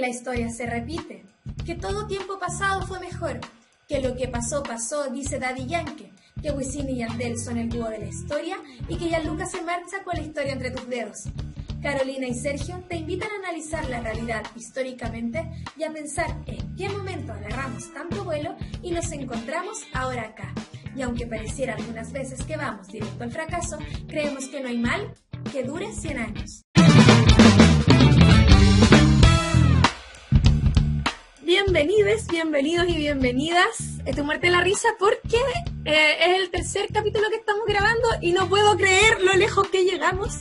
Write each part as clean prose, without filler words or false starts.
la historia se repite, que todo tiempo pasado fue mejor, que lo que pasó, pasó, dice Daddy Yankee, que Wisin y Yandel son el dúo de la historia y que Gianluca se marcha con la historia entre tus dedos. Carolina y Sergio te invitan a analizar la realidad históricamente y a pensar en qué momento agarramos tanto vuelo y nos encontramos ahora acá. Y aunque pareciera algunas veces que vamos directo al fracaso, creemos que no hay mal que dure 100 años. Bienvenidos, bienvenidos y bienvenidas. Estoy muerta de la risa porque es el tercer capítulo que estamos grabando y no puedo creer lo lejos que llegamos.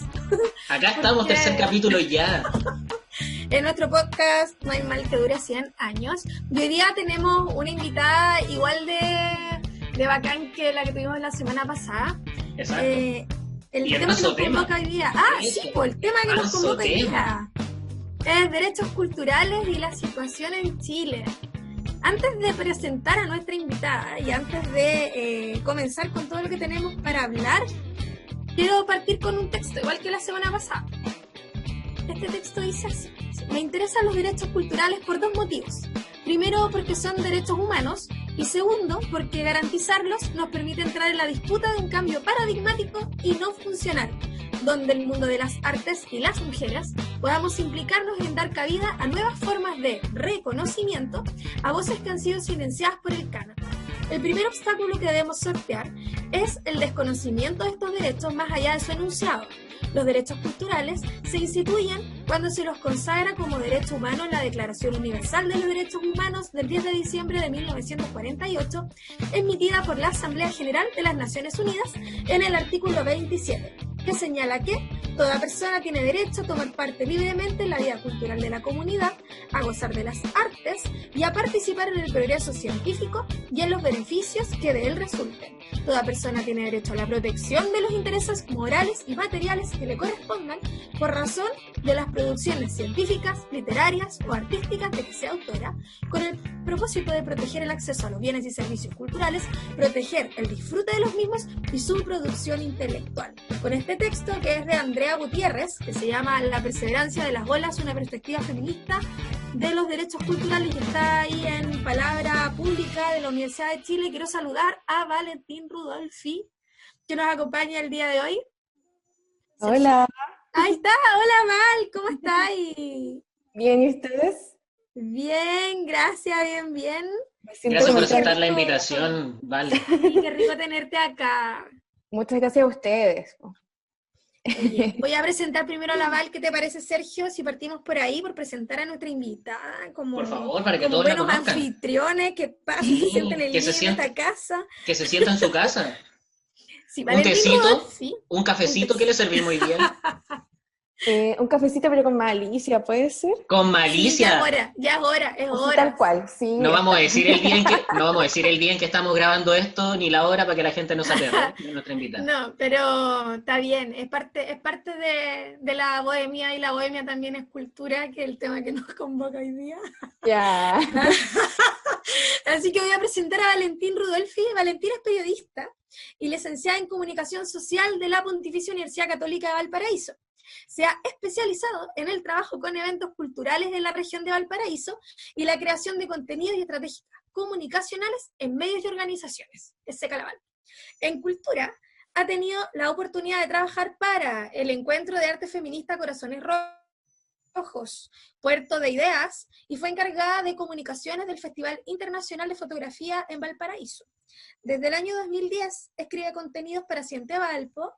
Acá estamos, tercer capítulo ya. En nuestro podcast No hay mal que dure 100 años. Y hoy día tenemos una invitada igual de bacán que la que tuvimos la semana pasada. Exacto. El tema que nos convoca hoy día. El tema que nos convoca hoy día es derechos culturales y la situación en Chile. Antes de presentar a nuestra invitada y antes de comenzar con todo lo que tenemos para hablar, quiero partir con un texto, igual que la semana pasada. Este texto dice así: me interesan los derechos culturales por dos motivos. Primero, porque son derechos humanos, y segundo, porque garantizarlos nos permite entrar en la disputa de un cambio paradigmático y no funcional, donde el mundo de las artes y las mujeres podamos implicarnos en dar cabida a nuevas formas de reconocimiento a voces que han sido silenciadas por el canon. El primer obstáculo que debemos sortear es el desconocimiento de estos derechos más allá de su enunciado. Los derechos culturales se instituyen cuando se los consagra como derecho humano en la Declaración Universal de los Derechos Humanos del 10 de diciembre de 1948, emitida por la Asamblea General de las Naciones Unidas en el artículo 27, que señala que toda persona tiene derecho a tomar parte libremente en la vida cultural de la comunidad, a gozar de las artes y a participar en el progreso científico y en los beneficios que de él resulten. Toda persona tiene derecho a la protección de los intereses morales y materiales que le correspondan por razón de las producciones científicas, literarias o artísticas de que sea autora, con el propósito de proteger el acceso a los bienes y servicios culturales, proteger el disfrute de los mismos y su producción intelectual. Con este texto, que es de Andrea Gutiérrez, que se llama La perseverancia de las olas, una perspectiva feminista de los derechos culturales, y está ahí en Palabra Pública de la Universidad de Chile, quiero saludar a Valentín Rudolfi, que nos acompaña el día de hoy. Hola. Ahí está, hola Val, ¿cómo estáis? Bien, ¿y ustedes? Bien, gracias, bien. Gracias por aceptar la invitación, Vale. Sí, qué rico tenerte acá. Muchas gracias a ustedes. Oye, voy a presentar primero a la Val. ¿Qué te parece, Sergio? Si partimos por ahí, por presentar a nuestra invitada, Por favor, para que como todos la buenos conozcan. Anfitriones que pasan, Sí, se sienten en que se línea en sienta- esta casa. Que se sienta en su casa. Sí, Un Valentín tecito, Rudolfi. un cafecito que le servimos muy bien. Un cafecito pero con malicia, ¿puede ser? Con Sí, malicia. ya es Así hora. tal cual, sí. No vamos a decir el día en que estamos grabando esto, ni la hora, para que la gente no se pierda de nuestra invitada. No, pero está bien, es parte de la bohemia, y la bohemia también es cultura, que es el tema que nos convoca hoy día. Ya. Así que voy a presentar a Valentín Rudolfi. Valentín es periodista y licenciada en Comunicación Social de la Pontificia Universidad Católica de Valparaíso. Se ha especializado en el trabajo con eventos culturales de la región de Valparaíso y la creación de contenidos y estrategias comunicacionales en medios y organizaciones. Es seca la Val. En cultura ha tenido la oportunidad de trabajar para el Encuentro de Arte Feminista Corazones Rojos, Puerto de Ideas, y fue encargada de comunicaciones del Festival Internacional de Fotografía en Valparaíso. Desde el año 2010 escribe contenidos para Siente Valpo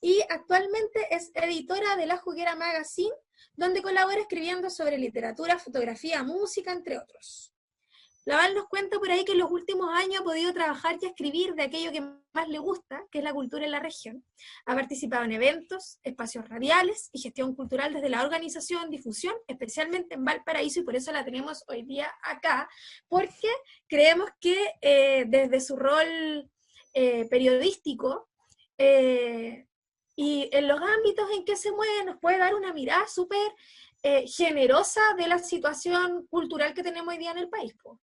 y actualmente es editora de La Juguera Magazine, donde colabora escribiendo sobre literatura, fotografía, música, entre otros. La Val nos cuenta por ahí que en los últimos años ha podido trabajar y escribir de aquello que más le gusta, que es la cultura en la región. Ha participado en eventos, espacios radiales y gestión cultural desde la organización, difusión, especialmente en Valparaíso, y por eso la tenemos hoy día acá, porque creemos que desde su rol periodístico y en los ámbitos en que se mueve nos puede dar una mirada súper generosa de la situación cultural que tenemos hoy día en el país, po.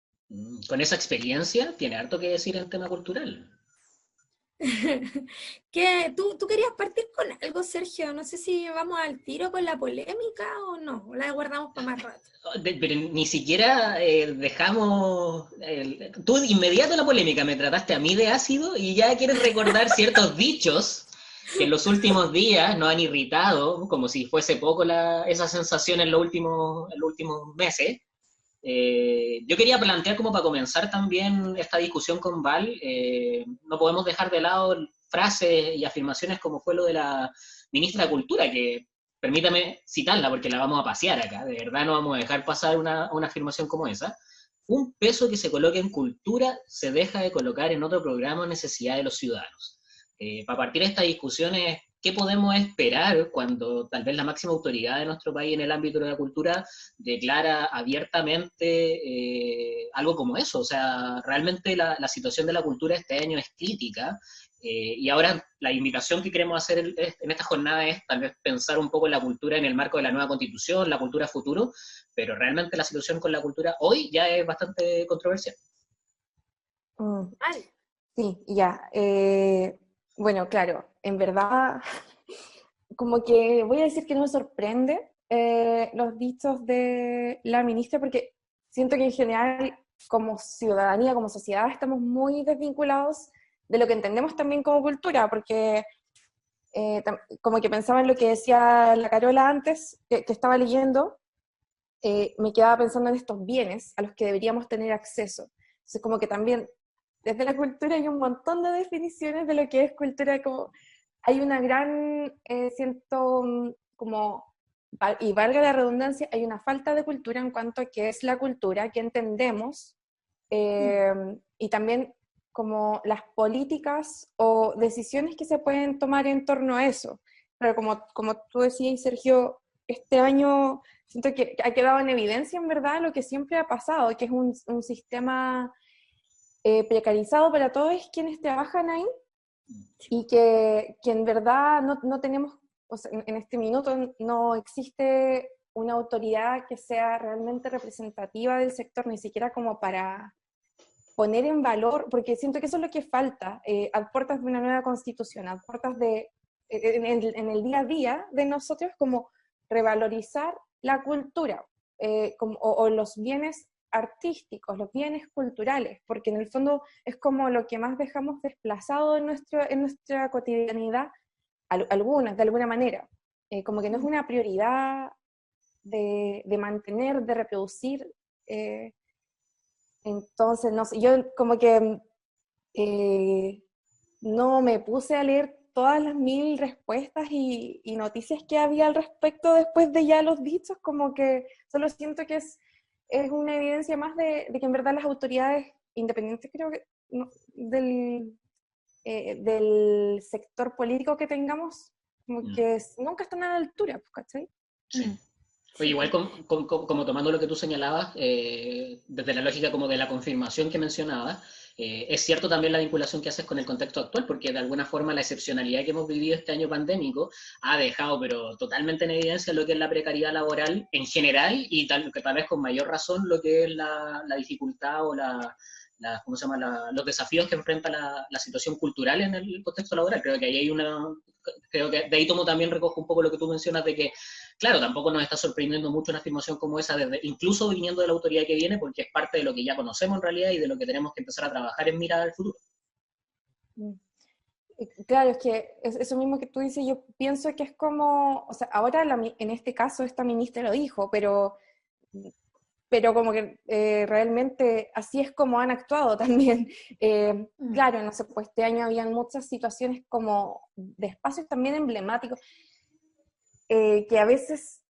Con esa experiencia, tiene harto que decir en tema cultural. ¿Tú querías partir con algo, Sergio? No sé si vamos al tiro con la polémica o no, o la guardamos para más rato. Pero ni siquiera dejamos... tú de inmediato la polémica, me trataste a mí de ácido y ya quieres recordar ciertos dichos que en los últimos días nos han irritado, como si fuese poco esa sensación en los últimos meses. Yo quería plantear como para comenzar también esta discusión con Val, no podemos dejar de lado frases y afirmaciones como fue lo de la ministra de Cultura, que permítame citarla porque la vamos a pasear acá, de verdad no vamos a dejar pasar una afirmación como esa. Un peso que se coloque en cultura se deja de colocar en otro programa o necesidad de los ciudadanos. Para partir de estas discusiones, ¿qué podemos esperar cuando tal vez la máxima autoridad de nuestro país en el ámbito de la cultura declara abiertamente algo como eso? O sea, realmente la situación de la cultura este año es crítica. Y ahora la invitación que queremos hacer en esta jornada es tal vez pensar un poco en la cultura en el marco de la nueva constitución, la cultura futuro, pero realmente la situación con la cultura hoy ya es bastante controversial. Vale. Sí, ya. Bueno, claro, en verdad, como que voy a decir que no me sorprende los dichos de la ministra, porque siento que en general, como ciudadanía, como sociedad, estamos muy desvinculados de lo que entendemos también como cultura, porque como que pensaba en lo que decía la Carola antes, que estaba leyendo, me quedaba pensando en estos bienes a los que deberíamos tener acceso. Entonces, como que también desde la cultura hay un montón de definiciones de lo que es cultura, como hay una gran, siento, como, y valga la redundancia, hay una falta de cultura en cuanto a qué es la cultura, qué entendemos, y también como las políticas o decisiones que se pueden tomar en torno a eso. Pero como tú decías, Sergio, este año siento que ha quedado en evidencia en verdad lo que siempre ha pasado, que es un sistema precarizado para todos quienes trabajan ahí, y que en verdad no tenemos, o sea, en este minuto no existe una autoridad que sea realmente representativa del sector, ni siquiera como para poner en valor, porque siento que eso es lo que falta, a puertas de una nueva constitución, a puertas de, en el día a día de nosotros, como revalorizar la cultura, o los bienes artísticos, los bienes culturales, porque en el fondo es como lo que más dejamos desplazado en nuestra cotidianidad, algunas, de alguna manera. Como que no es una prioridad de mantener, de reproducir. Entonces, no sé, yo como que no me puse a leer todas las mil respuestas y noticias que había al respecto después de ya los dichos, como que solo siento que es una evidencia más de que en verdad las autoridades independientes, creo que, no, del sector político que tengamos, como que nunca están a la altura, ¿cachai? Sí. Oye, igual como tomando lo que tú señalabas, desde la lógica como de la confirmación que mencionabas, es cierto también la vinculación que haces con el contexto actual, porque de alguna forma la excepcionalidad que hemos vivido este año pandémico ha dejado pero totalmente en evidencia lo que es la precariedad laboral en general y tal vez con mayor razón lo que es la dificultad o ¿cómo se llama? Los desafíos que enfrenta la situación cultural en el contexto laboral. Creo que de ahí también recojo un poco lo que tú mencionas de que claro, tampoco nos está sorprendiendo mucho una afirmación como esa, incluso viniendo de la autoridad que viene, porque es parte de lo que ya conocemos en realidad y de lo que tenemos que empezar a trabajar en mirar al futuro. Claro, es que eso mismo que tú dices, yo pienso que es como, o sea, ahora en este caso esta ministra lo dijo, pero como que realmente así es como han actuado también. Claro, no sé, pues este año habían muchas situaciones como de espacios también emblemáticos, que a veces,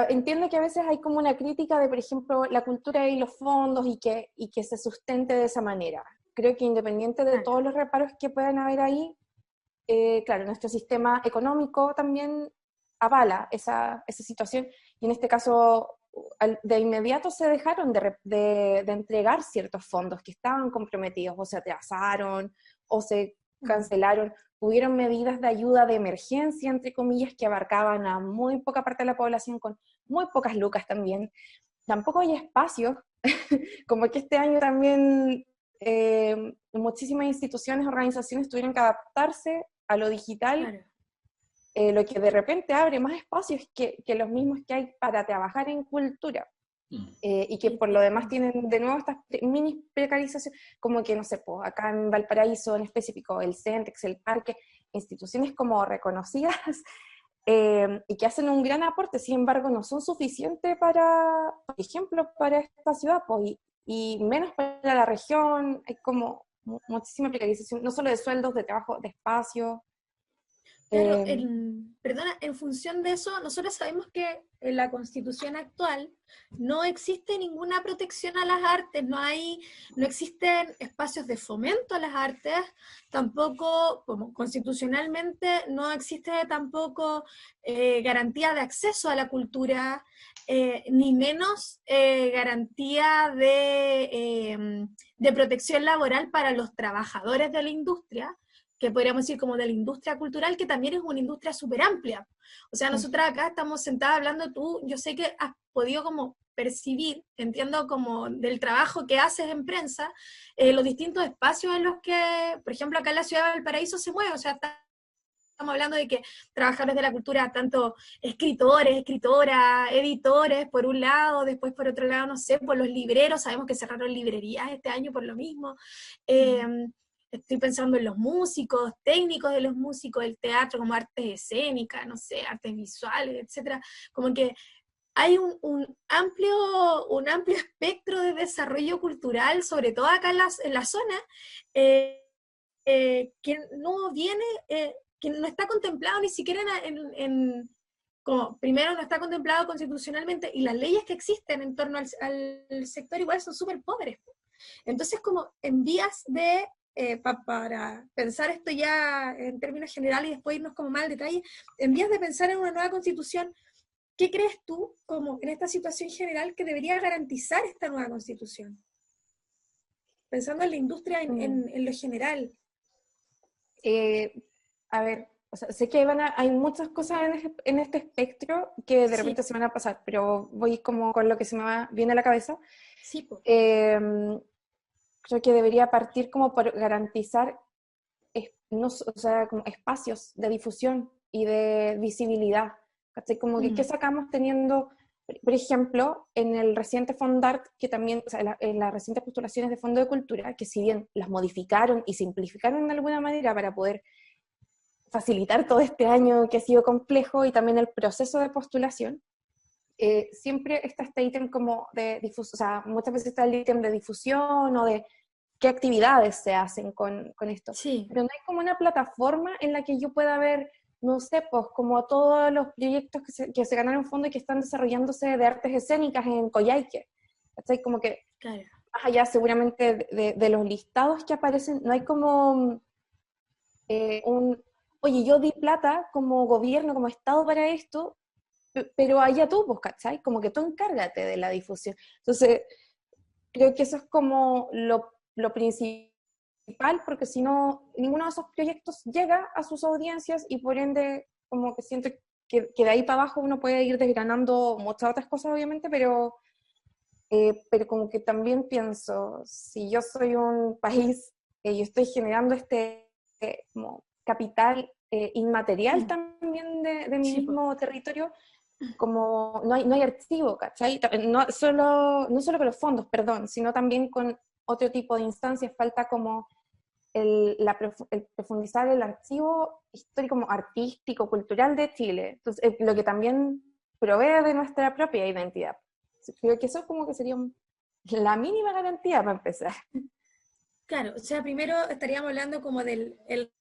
entiendo que a veces hay como una crítica de, por ejemplo, la cultura y los fondos y que se sustente de esa manera. Creo que independiente de todos los reparos que puedan haber ahí, claro, nuestro sistema económico también avala esa situación, y en este caso de inmediato se dejaron de entregar ciertos fondos que estaban comprometidos, o se atrasaron, o se cancelaron. Hubieron medidas de ayuda de emergencia, entre comillas, que abarcaban a muy poca parte de la población, con muy pocas lucas también. Tampoco hay espacios, como que este año también muchísimas instituciones, organizaciones tuvieron que adaptarse a lo digital, Claro. Lo que de repente abre más espacios que los mismos que hay para trabajar en cultura. Y que por lo demás tienen de nuevo estas mini precarizaciones, como que, no sé, pues, acá en Valparaíso en específico, el Centex, el Parque, instituciones como reconocidas y que hacen un gran aporte, sin embargo no son suficientes para, por ejemplo, para esta ciudad, pues, y menos para la región. Hay como muchísima precarización, no solo de sueldos, de trabajo, de espacio. Claro, perdona, en función de eso, nosotros sabemos que en la Constitución actual no existe ninguna protección a las artes, no existen espacios de fomento a las artes, tampoco, como constitucionalmente, no existe tampoco garantía de acceso a la cultura, ni menos garantía de protección laboral para los trabajadores de la industria, que podríamos decir como de la industria cultural, que también es una industria súper amplia. O sea, nosotras acá estamos sentadas hablando, yo sé que has podido como percibir, entiendo como del trabajo que haces en prensa, los distintos espacios en los que, por ejemplo, acá en la ciudad de Valparaíso se mueve, o sea, estamos hablando de que trabajadores de la cultura, tanto escritores, escritoras, editores, por un lado, después por otro lado, no sé, por los libreros, sabemos que cerraron librerías este año por lo mismo. Estoy pensando en los músicos, técnicos de los músicos, el teatro como artes escénicas, no sé, artes visuales, etcétera. Como que hay un amplio espectro de desarrollo cultural, sobre todo acá en la zona, que no viene, que no está contemplado ni siquiera como primero no está contemplado constitucionalmente, y las leyes que existen en torno al sector igual son súper pobres. Entonces, como en vías de para pensar esto ya en términos generales y después irnos como más al detalle, en vías de pensar en una nueva constitución, ¿qué crees tú, como en esta situación general, que debería garantizar esta nueva constitución? Pensando en la industria en lo general. A ver, o sea, sé que hay muchas cosas en este espectro que de repente se van a pasar, pero voy como con lo que se me viene a la cabeza. Sí, pues. Creo que debería partir como por garantizar o sea, como espacios de difusión y de visibilidad. ¿Cachai? Como que, ¿qué sacamos teniendo, por ejemplo, en el reciente Fondart, que también, o sea, en las recientes postulaciones de Fondo de Cultura, que si bien las modificaron y simplificaron de alguna manera para poder facilitar todo este año que ha sido complejo y también el proceso de postulación, siempre está este ítem como de difusión, o sea, muchas veces está el ítem de difusión o de qué actividades se hacen con esto. Sí. Pero no hay como una plataforma en la que yo pueda ver, no sé, pues como todos los proyectos que se ganaron fondo y que están desarrollándose de artes escénicas en Coyhaique. ¿Cachai? Como que, claro, más allá seguramente de los listados que aparecen, no hay como oye, yo di plata como gobierno, como Estado para esto, pero allá tú, pues, ¿cachai? Como que tú encárgate de la difusión. Entonces, creo que eso es como lo principal, porque si no, ninguno de esos proyectos llega a sus audiencias y por ende, como que siento que de ahí para abajo uno puede ir desgranando muchas otras cosas, obviamente, pero como que también pienso, si yo soy un país y estoy generando como capital inmaterial también de mi mismo territorio, como no hay archivo, ¿cachai? No solo con los fondos, perdón, sino también con otro tipo de instancias, falta como el profundizar el archivo histórico, como artístico, cultural de Chile, entonces, lo que también provee de nuestra propia identidad. Creo que eso como que sería la mínima garantía para empezar. Claro, o sea, primero estaríamos hablando como del el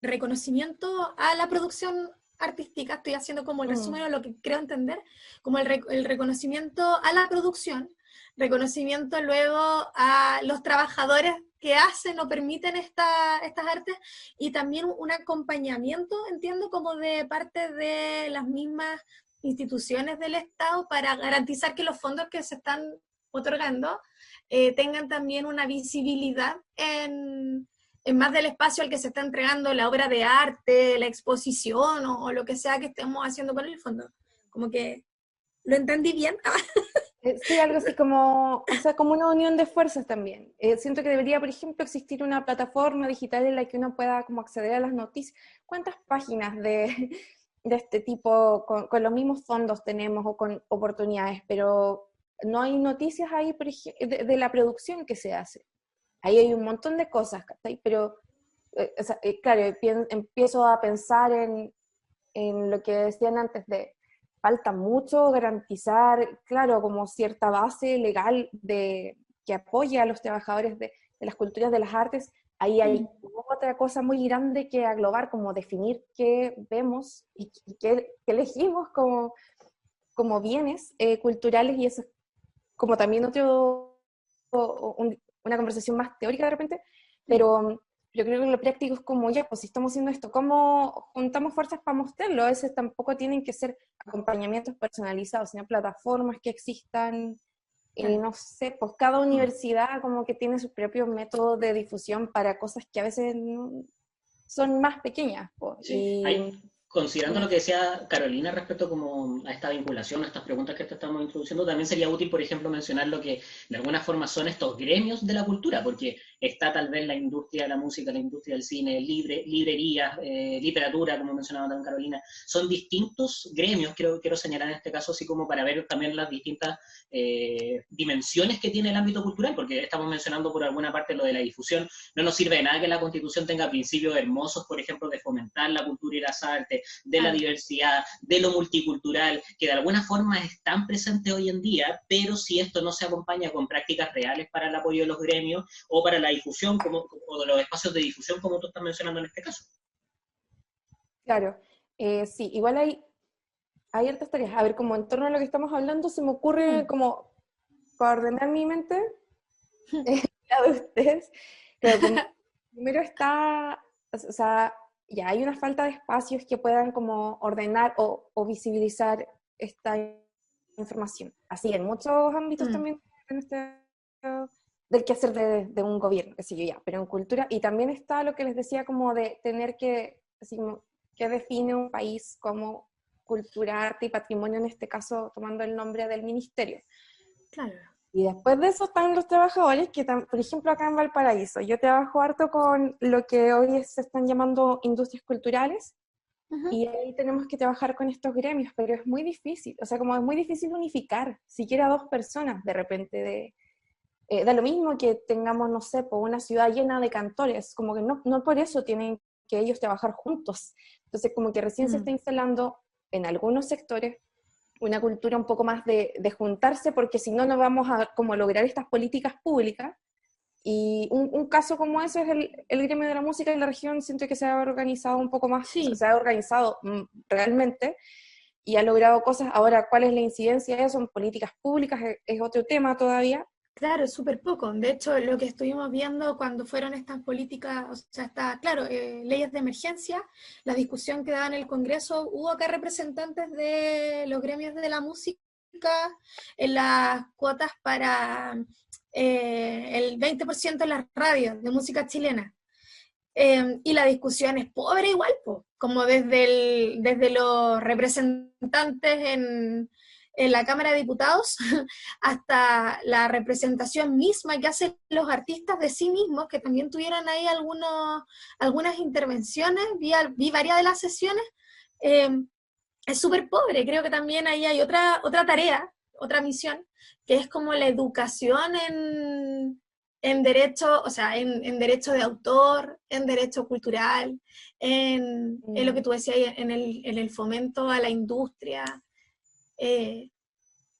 reconocimiento a la producción artística, estoy haciendo como el resumen de lo que creo entender, como el reconocimiento a la producción, reconocimiento luego a los trabajadores que hacen o permiten estas artes, y también un acompañamiento, entiendo, como de parte de las mismas instituciones del Estado para garantizar que los fondos que se están otorgando tengan también una visibilidad en más del espacio al que se está entregando la obra de arte, la exposición o lo que sea que estemos haciendo con el fondo. Como que, ¿lo entendí bien? Sí, algo así como, o sea, como una unión de fuerzas también. Siento que debería, por ejemplo, existir una plataforma digital en la que uno pueda como acceder a las noticias. ¿Cuántas páginas de este tipo con los mismos fondos tenemos o con oportunidades? Pero no hay noticias ahí de la producción que se hace. Ahí hay un montón de cosas, ¿cachai? Pero, o sea, claro, empiezo a pensar en lo que decían antes de falta mucho garantizar, claro, como cierta base legal que apoye a los trabajadores de las culturas de las artes. Ahí hay otra cosa muy grande que englobar, como definir qué vemos y qué elegimos como bienes culturales, y eso es como también una conversación más teórica de repente, pero yo creo que lo práctico es como, ya, pues si estamos haciendo esto, ¿cómo juntamos fuerzas para mostrarlo? A veces tampoco tienen que ser acompañamientos personalizados, sino plataformas que existan, no sé, pues cada universidad como que tiene su propio método de difusión para cosas que a veces son más pequeñas. Pues, Sí, considerando lo que decía Carolina respecto como a esta vinculación, a estas preguntas que te estamos introduciendo, también sería útil, por ejemplo, mencionar lo que de alguna forma son estos gremios de la cultura, porque está tal vez la industria de la música, la industria del cine, librerías, literatura, como mencionaba también Carolina, son distintos gremios, quiero señalar en este caso, así como para ver también las distintas dimensiones que tiene el ámbito cultural, porque estamos mencionando por alguna parte lo de la difusión. No nos sirve de nada que la Constitución tenga principios hermosos, por ejemplo, de fomentar la cultura y las artes, de la diversidad, de lo multicultural, que de alguna forma están presentes hoy en día, pero si esto no se acompaña con prácticas reales para el apoyo de los gremios o para la difusión, o de los espacios de difusión, como tú estás mencionando en este caso. Claro, sí, igual hay hartas tareas. A ver, como en torno a lo que estamos hablando, se me ocurre como, para ordenar mi mente, la de ustedes, pero como primero está, o sea, ya hay una falta de espacios que puedan como ordenar o visibilizar esta información. Así, en muchos ámbitos también en del quehacer de un gobierno, qué sé yo, ya, pero en cultura, y también está lo que les decía como de tener que, así como, que define un país como cultura, arte y patrimonio, en este caso tomando el nombre del ministerio. Claro. Y después de eso están los trabajadores que, por ejemplo, acá en Valparaíso, yo trabajo harto con lo que hoy se están llamando industrias culturales, y ahí tenemos que trabajar con estos gremios, pero es muy difícil, o sea, como es muy difícil unificar, siquiera dos personas de repente, da lo mismo que tengamos, no sé, por una ciudad llena de cantores, como que no por eso tienen que ellos trabajar juntos. Entonces, como que recién se está instalando en algunos sectores una cultura un poco más de juntarse, porque si no, no vamos a como lograr estas políticas públicas. Y un caso como ese es el gremio de la música en la región. Siento que se ha organizado un poco más, Sí. se ha organizado realmente y ha logrado cosas. Ahora, ¿cuál es la incidencia de eso en políticas públicas? Es otro tema todavía. Claro, súper poco. De hecho, lo que estuvimos viendo cuando fueron estas políticas, o sea, claro, leyes de emergencia, la discusión que daba en el Congreso, hubo acá representantes de los gremios de la música en las cuotas para el 20% en las radios de música chilena. Y la discusión es pobre igual, como desde los representantes en la Cámara de Diputados hasta la representación misma que hacen los artistas de sí mismos, que también tuvieron ahí algunas intervenciones, vi varias de las sesiones. Es súper pobre. Creo que también ahí hay otra tarea, otra misión, que es como la educación en derecho, o sea, en derecho de autor, en derecho cultural, en lo que tú decías, en el fomento a la industria.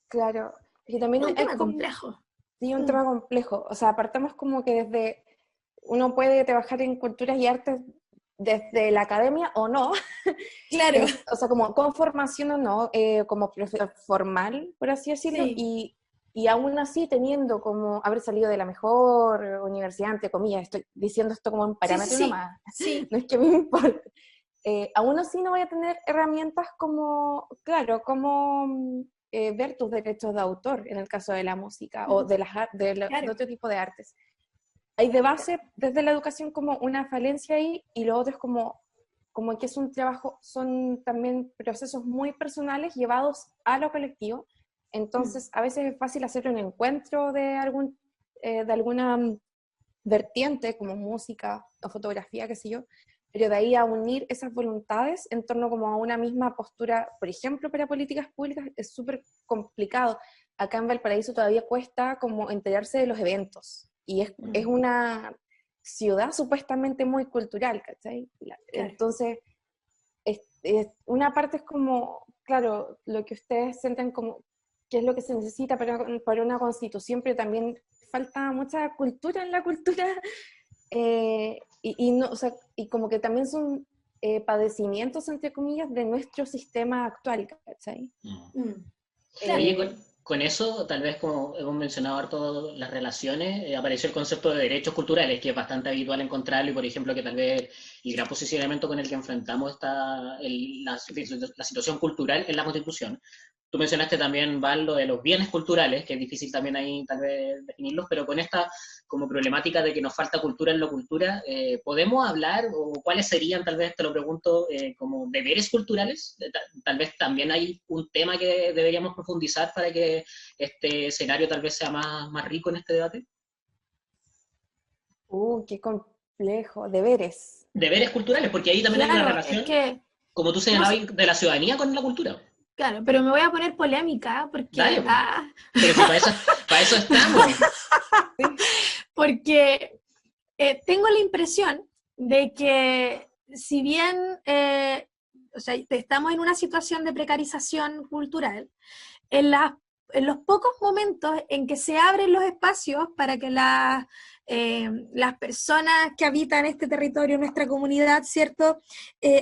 Claro, y también Un tema complejo. Sí, un tema complejo. O sea, apartamos como que desde, uno puede trabajar en culturas y artes desde la academia o no. Claro. O sea, como con formación o no, como profesor formal, por así decirlo, Sí. y aún así teniendo como haber salido de la mejor universidad, entre comillas, estoy diciendo esto como un parámetro nomás, Sí. no es que me importe. Aún así no voy a tener herramientas como, claro, como ver tus derechos de autor en el caso de la música o de otro tipo de artes. Hay de base desde la educación como una falencia ahí, y lo otro es como que es un trabajo, son también procesos muy personales llevados a lo colectivo, Entonces, a veces es fácil hacer un encuentro de alguna vertiente, como música o fotografía, qué sé yo, pero de ahí a unir esas voluntades en torno como a una misma postura, por ejemplo, para políticas públicas, es súper complicado. Acá en Valparaíso todavía cuesta como enterarse de los eventos, y es una ciudad supuestamente muy cultural, ¿cachai? Entonces, una parte es como, claro, lo que ustedes sienten como qué es lo que se necesita para una constitución, pero también falta mucha cultura en la cultura, no, o sea, y como que también son padecimientos, entre comillas, de nuestro sistema actual, ¿cachai? Oye, con eso, tal vez como hemos mencionado harto las relaciones, apareció el concepto de derechos culturales, que es bastante habitual encontrarlo, y por ejemplo que tal vez el gran posicionamiento con el que enfrentamos está la situación cultural en la Constitución. Tú mencionaste también, Val, lo de los bienes culturales, que es difícil también ahí tal vez definirlos, pero con esta como problemática de que nos falta cultura en la cultura, ¿podemos hablar, o cuáles serían, tal vez te lo pregunto, como deberes culturales? Tal vez también hay un tema que deberíamos profundizar para que este escenario tal vez sea más rico en este debate. Qué complejo, deberes. Deberes culturales, porque ahí también hay una relación, como tú señalabas, de la ciudadanía con la cultura. Claro, pero me voy a poner polémica porque... Dale, pero si para eso estamos. Porque tengo la impresión de que si bien o sea, estamos en una situación de precarización cultural, en los pocos momentos en que se abren los espacios para que las personas que habitan este territorio, nuestra comunidad, ¿cierto?,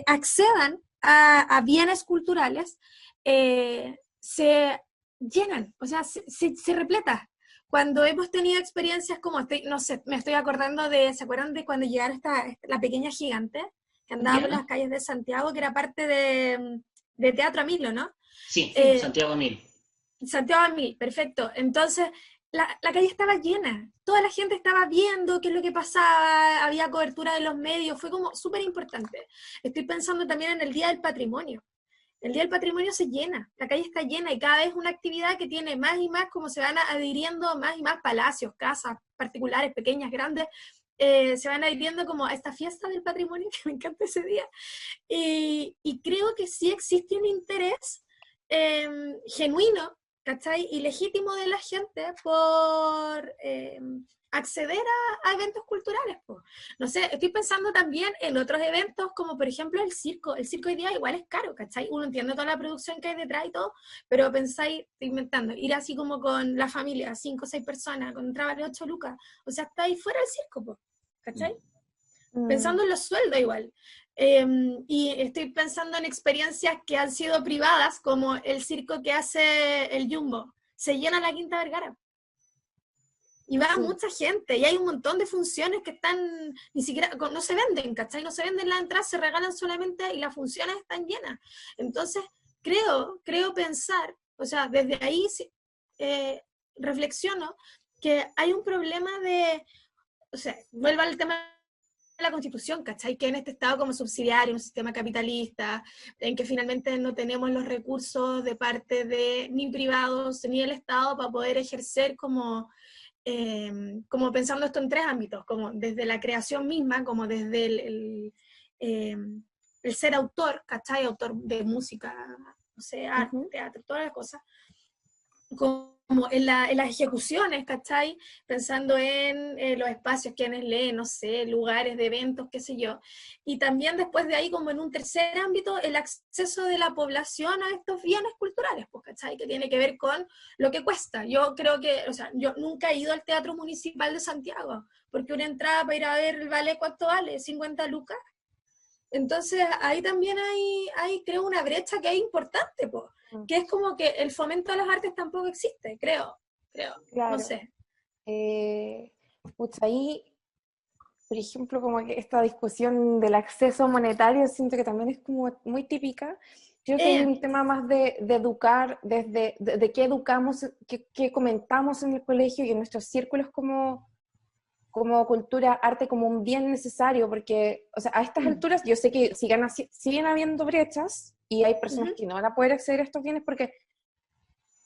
accedan a bienes culturales, se llenan, o sea, se repleta. Cuando hemos tenido experiencias como, no sé, me estoy acordando ¿se acuerdan de cuando llegaron la pequeña gigante que andaba por las calles de Santiago, que era parte de Teatro Amilo, ¿no? Sí, Santiago Amil. Santiago Amil, perfecto. Entonces, la calle estaba llena, toda la gente estaba viendo qué es lo que pasaba, había cobertura de los medios, fue como súper importante. Estoy pensando también en el Día del Patrimonio. El Día del Patrimonio se llena, la calle está llena, y cada vez una actividad que tiene más y más, como se van adhiriendo más y más palacios, casas particulares, pequeñas, grandes, se van adhiriendo como a esta fiesta del patrimonio, que me encanta ese día. Y creo que sí existe un interés genuino, ¿cachai?, y legítimo de la gente por acceder a eventos culturales, pues. No sé, estoy pensando también en otros eventos, como por ejemplo el circo. El circo hoy día igual es caro, ¿cachai? Uno entiende toda la producción que hay detrás y todo, pero pensáis, estoy inventando, ir así como con la familia, 5 o 6 personas, con entrada de 8 lucas, o sea, está ahí fuera del circo, pues, ¿cachai? Pensando en los sueldos igual. Y estoy pensando en experiencias que han sido privadas, como el circo que hace el Jumbo. Se llena la Quinta Vergara. Y va mucha gente, y hay un montón de funciones que están, ni siquiera, no se venden, ¿cachai? No se venden las entradas, se regalan solamente, y las funciones están llenas. Entonces, creo pensar, o sea, desde ahí reflexiono que hay un problema o sea, vuelvo al tema de la Constitución, ¿cachai? Que en este Estado como subsidiario, un sistema capitalista, en que finalmente no tenemos los recursos de parte de ni privados ni del Estado para poder ejercer como pensando esto en 3 ámbitos, como desde la creación misma, como desde el ser autor, ¿cachai? Autor de música, no sé, arte, teatro, todas las cosas, como en las ejecuciones, ¿cachai? Pensando en los espacios, quienes leen, no sé, lugares de eventos, qué sé yo. Y también después de ahí, como en un tercer ámbito, el acceso de la población a estos bienes culturales, pues, ¿cachai? Que tiene que ver con lo que cuesta. Yo creo que, o sea, yo nunca he ido al Teatro Municipal de Santiago, porque una entrada para ir a ver el ballet, ¿cuánto vale? 50 lucas. Entonces, ahí también hay creo, una brecha que es importante, pues, que es como que el fomento a las artes tampoco existe, creo, claro. No sé. Ahí, por ejemplo, como que esta discusión del acceso monetario, siento que también es como muy típica. Creo que hay un tema más de educar, de qué educamos, qué comentamos en el colegio y en nuestros círculos como cultura, arte, como un bien necesario, porque, o sea, a estas alturas yo sé que siguen habiendo brechas y hay personas que no van a poder acceder a estos bienes porque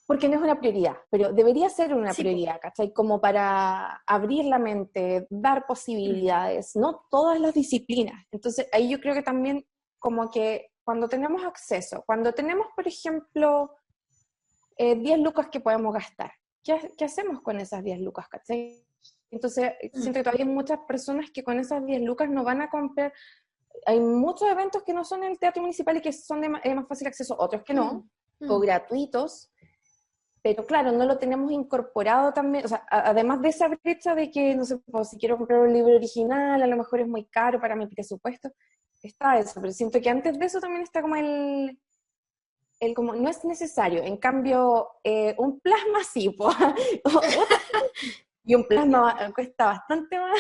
porque no es una prioridad, pero debería ser una Sí, prioridad, ¿cachai? Como para abrir la mente, dar posibilidades, no todas las disciplinas. Entonces, ahí yo creo que también como que cuando tenemos acceso, cuando tenemos, por ejemplo, 10 lucas que podemos gastar, ¿qué hacemos con esas 10 lucas, cachai? Entonces, siento que todavía hay muchas personas que con esas 10 lucas no van a comprar. Hay muchos eventos que no son en el teatro municipal y que son de más fácil acceso, otros que no, o gratuitos, pero claro, no lo tenemos incorporado también, o sea, además de esa brecha de que, no sé, pues, si quiero comprar un libro original, a lo mejor es muy caro para mi presupuesto, está eso, pero siento que antes de eso también está como el como, no es necesario, en cambio, un plasma sí, po, y un plasma cuesta bastante más.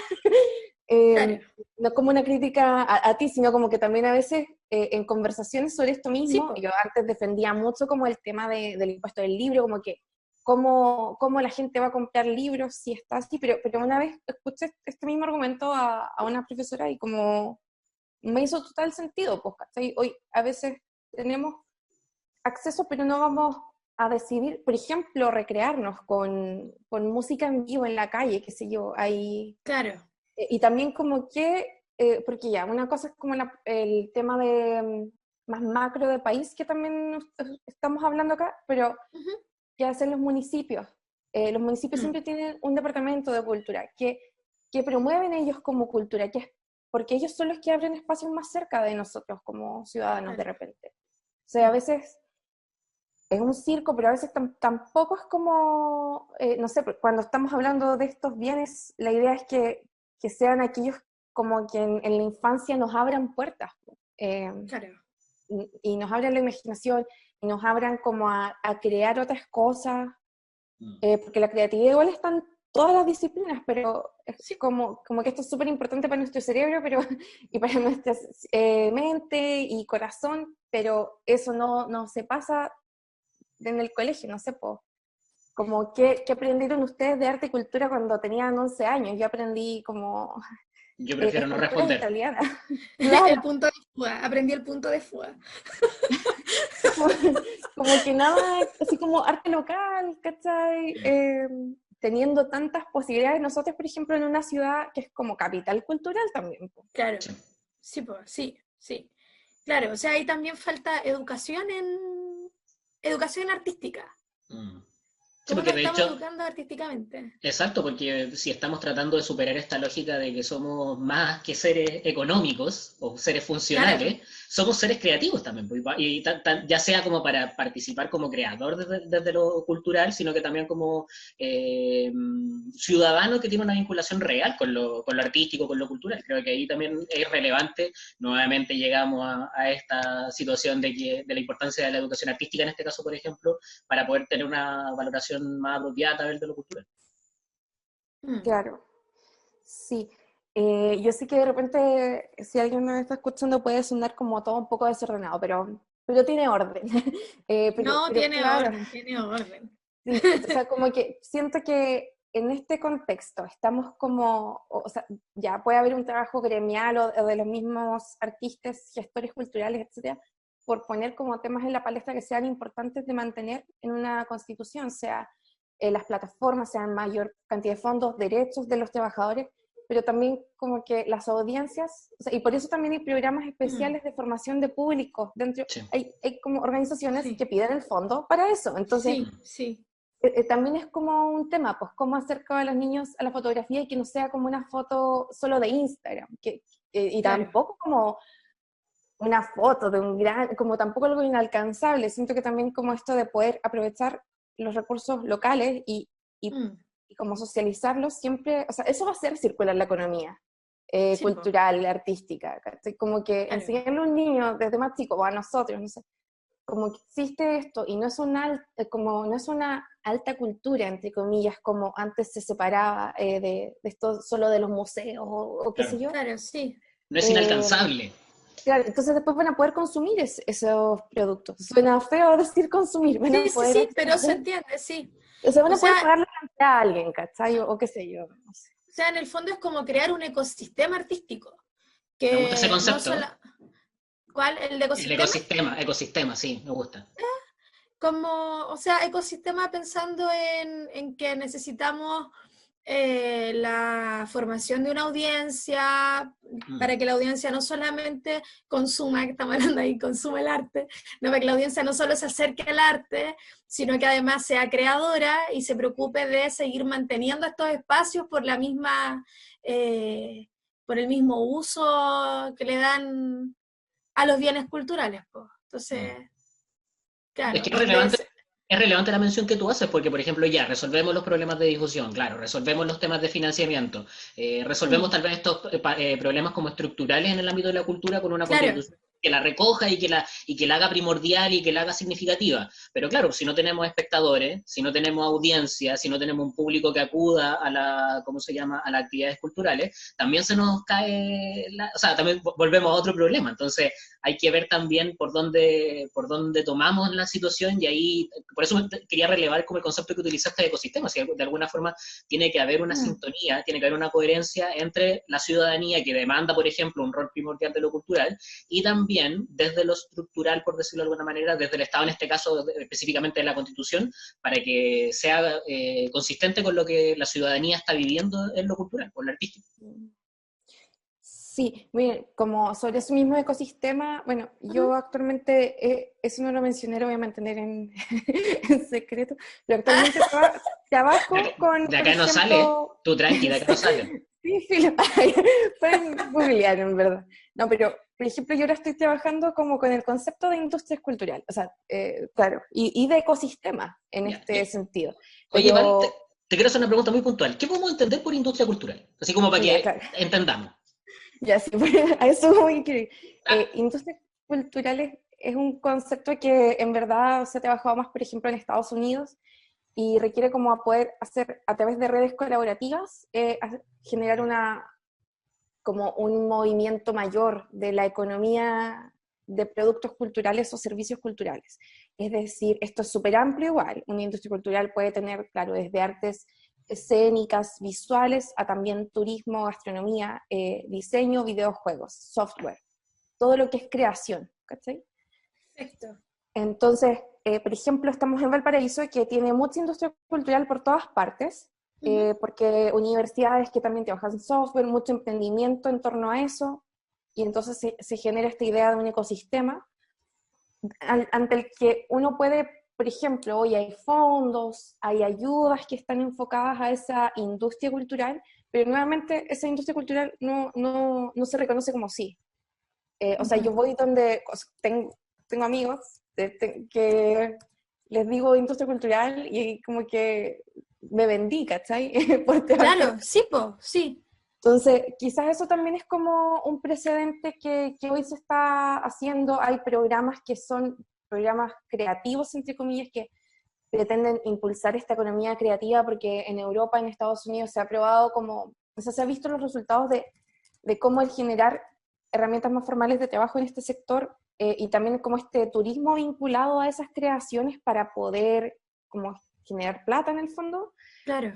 claro. No como una crítica a ti, sino como que también a veces en conversaciones sobre esto Sí, mismo, po. yo antes defendía mucho como el tema del impuesto del libro, como que cómo la gente va a comprar libros si está así, pero una vez escuché este mismo argumento a una profesora y como me hizo total sentido, pues, ¿cachai? Hoy a veces tenemos acceso, pero no vamos a decidir, por ejemplo, recrearnos con música en vivo en la calle, qué sé yo, hay Claro. y también como que, porque ya, una cosa es como el tema de más macro de país que también estamos hablando acá, pero Ujú. ¿qué hacen los municipios? Los municipios siempre tienen un departamento de cultura que promueven ellos como cultura, porque ellos son los que abren espacios más cerca de nosotros como ciudadanos de Claro. repente. O sea, a veces es un circo, pero a veces tampoco es como, no sé, cuando estamos hablando de estos bienes, la idea es que sean aquellos como que en la infancia nos abran puertas, Claro. y nos abran la imaginación, y nos abran como a crear otras cosas, porque la creatividad igual está en todas las disciplinas, pero es Sí. como que esto es súper importante para nuestro cerebro pero, y para nuestra mente y corazón, pero eso no se pasa en el colegio, no sé, como qué aprendieron ustedes de arte y cultura cuando tenían 11 años. Yo aprendí como Yo prefiero no esculturas responder. italianas. El Claro, punto de fuga. Aprendí el punto de fuga. como, como que nada, así como arte local, ¿cachai? Teniendo tantas posibilidades, nosotros, por ejemplo, en una ciudad que es como capital cultural también, po. Claro. Sí. Sí, pues, sí, sí. Claro, o sea, ahí también falta educación artística. Mm. Sí, ¿Cómo porque nos de estamos hecho, educando artísticamente? exacto, porque si estamos tratando de superar esta lógica de que somos más que seres económicos o seres Claro. funcionales, somos seres creativos también, pues, y ya sea como para participar como creador desde lo cultural, sino que también como ciudadano que tiene una vinculación real con lo artístico, con lo cultural. Creo que ahí también es relevante. Nuevamente llegamos a esta situación de la importancia de la educación artística, en este caso, por ejemplo, para poder tener una valoración más apropiada a ver de lo cultural. Mm. Claro, sí. Yo sé que de repente, si alguien me está escuchando, puede sonar como todo un poco desordenado, pero tiene orden. No, Pero tiene claro, orden, tiene orden. sí, o sea, como que siento que en este contexto estamos como, o sea, ya puede haber un trabajo gremial o de los mismos artistas, gestores culturales, etcétera, por poner como temas en la palestra que sean importantes de mantener en una constitución, sea las plataformas, sean mayor cantidad de fondos, derechos de los trabajadores, pero también como que las audiencias, o sea, y por eso también hay programas especiales de formación de público dentro, Sí. hay como organizaciones Sí, que piden el fondo para eso, entonces sí, sí. también es como un tema, pues cómo acercar a los niños a la fotografía y que no sea como una foto solo de Instagram, y Claro. tampoco como una foto de un gran, como tampoco algo inalcanzable. Siento que también como esto de poder aprovechar los recursos locales Mm. y como socializarlos siempre, o sea, eso va a hacer circular la economía Sí, po, cultural, artística, ¿cachai? Como que claro. enseñarle a un niño desde más chico, o a nosotros, no sé, como que existe esto y no es como no es una alta cultura, entre comillas, como antes se separaba de esto solo de los museos o qué sé Claro. yo. Claro, sí. No es Eh, inalcanzable. claro, entonces después van a poder consumir esos productos. Suena feo decir consumir, van Sí, a sí, poder sí, pero se acceder, entiende, sí. o sea, van O a poder sea, pagarle la entrada a alguien, ¿cachai? O qué sé yo, no sé. o sea, en el fondo es como crear un ecosistema artístico, Me gusta ese que no concepto. solo... ¿Cuál? ¿El de El ecosistema? ecosistema, sí, me gusta. como, o sea, ecosistema pensando en que necesitamos la formación de una audiencia, para que la audiencia no solamente consuma, que estamos hablando ahí, consuma el arte, no, para que la audiencia no solo se acerque al arte, sino que además sea creadora y se preocupe de seguir manteniendo estos espacios por la misma, por el mismo uso que le dan a los bienes culturales, pues. Entonces, claro, Es que es relevante la mención que tú haces, porque, por ejemplo, ya resolvemos los problemas de difusión, claro, resolvemos los temas de financiamiento, resolvemos tal vez estos problemas como estructurales en el ámbito de la cultura con una claro, constitución que la recoja y que la haga primordial y que la haga significativa. Pero claro, si no tenemos espectadores, si no tenemos audiencia, si no tenemos un público que acuda a ¿cómo se llama?, a las actividades culturales, también se nos cae, o sea, también volvemos a otro problema. Entonces, hay que ver también por dónde tomamos la situación, y ahí, por eso quería relevar como el concepto que utilizaste de ecosistema, si de alguna forma tiene que haber una sintonía, tiene que haber una coherencia entre la ciudadanía que demanda, por ejemplo, un rol primordial de lo cultural, y también desde lo estructural, por decirlo de alguna manera, desde el Estado, en este caso específicamente de la Constitución, para que sea consistente con lo que la ciudadanía está viviendo en lo cultural, con lo artístico. Sí, miren, como sobre ese mismo ecosistema, bueno, yo actualmente, eso no lo mencioné, lo voy a mantener en, en secreto, pero actualmente trabajo con, De por acá no sale, ejemplo... tú tranqui, de acá no sale. Sí, filo, pueden googlear en verdad. No, pero, por ejemplo, yo ahora estoy trabajando como con el concepto de industria cultural, o sea, claro, y de ecosistema en Ya. este sentido. Oye, Val, Pero, te quiero hacer una pregunta muy puntual. ¿Qué podemos entender por industria cultural? Así como para ya, que claro. entendamos. Ya, sí, a eso voy a querer. Ah, Industrias culturales es un concepto que en verdad se ha trabajado más, por ejemplo, en Estados Unidos y requiere como poder hacer a través de redes colaborativas, generar como un movimiento mayor de la economía de productos culturales o servicios culturales. Es decir, esto es súper amplio igual. Una industria cultural puede tener, claro, desde artes escénicas, visuales, a también turismo, gastronomía, diseño, videojuegos, software, todo lo que es creación, ¿cachai? perfecto. Entonces, por ejemplo, estamos en Valparaíso, que tiene mucha industria cultural por todas partes, porque universidades que también trabajan en software, mucho emprendimiento en torno a eso, y entonces se genera esta idea de un ecosistema ante el que uno puede, por ejemplo, hoy hay fondos, hay ayudas que están enfocadas a esa industria cultural, pero nuevamente esa industria cultural no se reconoce como sí. O sea, yo voy donde tengo amigos que les digo industria cultural y como que me vendí, ¿cachai? Por trabajar. Claro, sí, po, sí. Entonces, quizás eso también es como un precedente que hoy se está haciendo. Hay programas que son programas creativos, entre comillas, que pretenden impulsar esta economía creativa, porque en Europa, en Estados Unidos, se ha probado como, o sea, se ha visto los resultados de cómo el generar herramientas más formales de trabajo en este sector y también como este turismo vinculado a esas creaciones para poder como generar plata en el fondo, Claro.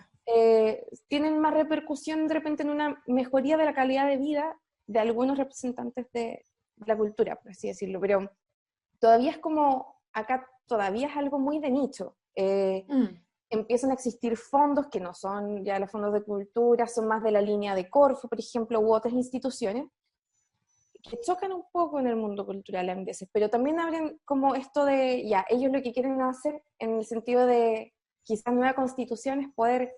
tienen más repercusión de repente en una mejoría de la calidad de vida de algunos representantes de la cultura, por así decirlo, pero todavía es como, acá todavía es algo muy de nicho. Empiezan a existir fondos que no son ya los fondos de cultura, son más de la línea de Corfo, por ejemplo, u otras instituciones, que chocan un poco en el mundo cultural a veces, pero también abren como esto de, ya, ellos lo que quieren hacer en el sentido de quizás nueva constitución es poder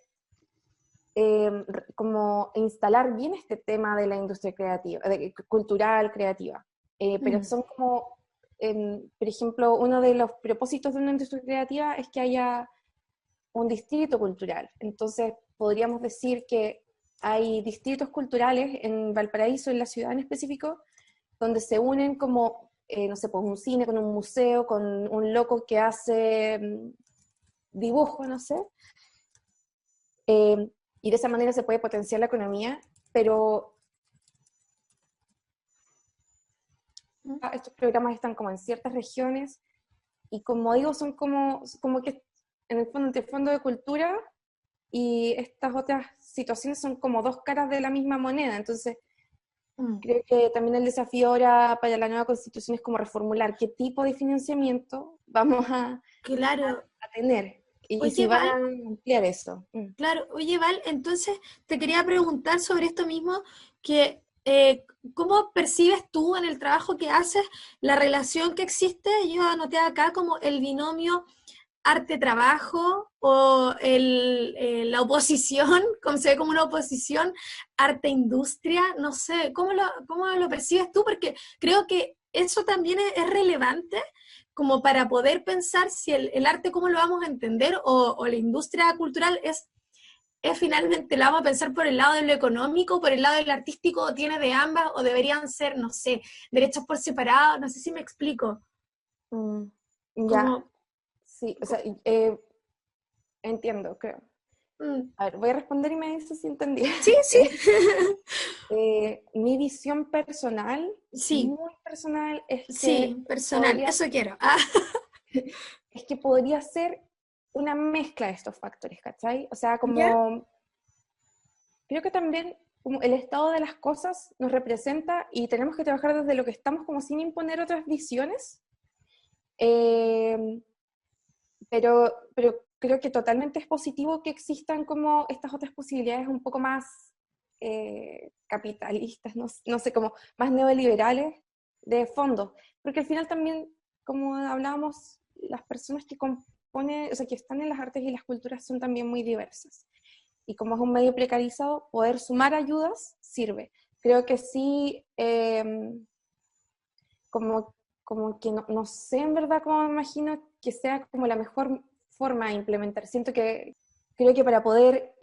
como instalar bien este tema de la industria creativa, cultural, creativa, pero son como, por ejemplo, uno de los propósitos de una industria creativa es que haya un distrito cultural, entonces podríamos decir que hay distritos culturales en Valparaíso, en la ciudad en específico, donde se unen como, no sé, pues un cine con un museo, con un loco que hace dibujo, no sé, y de esa manera se puede potenciar la economía, pero estos programas están como en ciertas regiones, y como digo, son como que en el fondo, entre fondo de cultura y estas otras situaciones son como dos caras de la misma moneda, entonces creo que también el desafío ahora para la nueva constitución es como reformular qué tipo de financiamiento vamos Claro. a tener. Y Oye, si van Val, a ampliar eso. claro, oye, Val, entonces te quería preguntar sobre esto mismo, que ¿cómo percibes tú en el trabajo que haces la relación que existe? Yo anoté acá como el binomio arte-trabajo o la oposición, como se ve como una oposición, arte-industria, no sé, cómo lo percibes tú? Porque creo que eso también es relevante como para poder pensar si el arte cómo lo vamos a entender o la industria cultural es finalmente, la vamos a pensar por el lado de lo económico, por el lado del artístico, o tiene de ambas, o deberían ser, no sé, derechos por separado, no sé si me explico. Mm, ya, Como, sí, o sea, entiendo, creo. mm, A ver, voy a responder y me dices si entendí. sí, sí, Mi visión personal, sí, muy personal, sí, personal, eso quiero. Ah, es que podría ser una mezcla de estos factores, ¿cachai? O sea, ¿ya? como, creo que también como el estado de las cosas nos representa y tenemos que trabajar desde lo que estamos como sin imponer otras visiones. Eh, pero creo que totalmente es positivo que existan como estas otras posibilidades un poco más capitalistas, no sé, como más neoliberales de fondo, porque al final también, como hablábamos, las personas que componen, o sea, que están en las artes y las culturas son también muy diversas. Y como es un medio precarizado, poder sumar ayudas sirve. Creo que sí, como que no sé en verdad cómo me imagino que sea como la mejor forma de implementar. Creo que para poder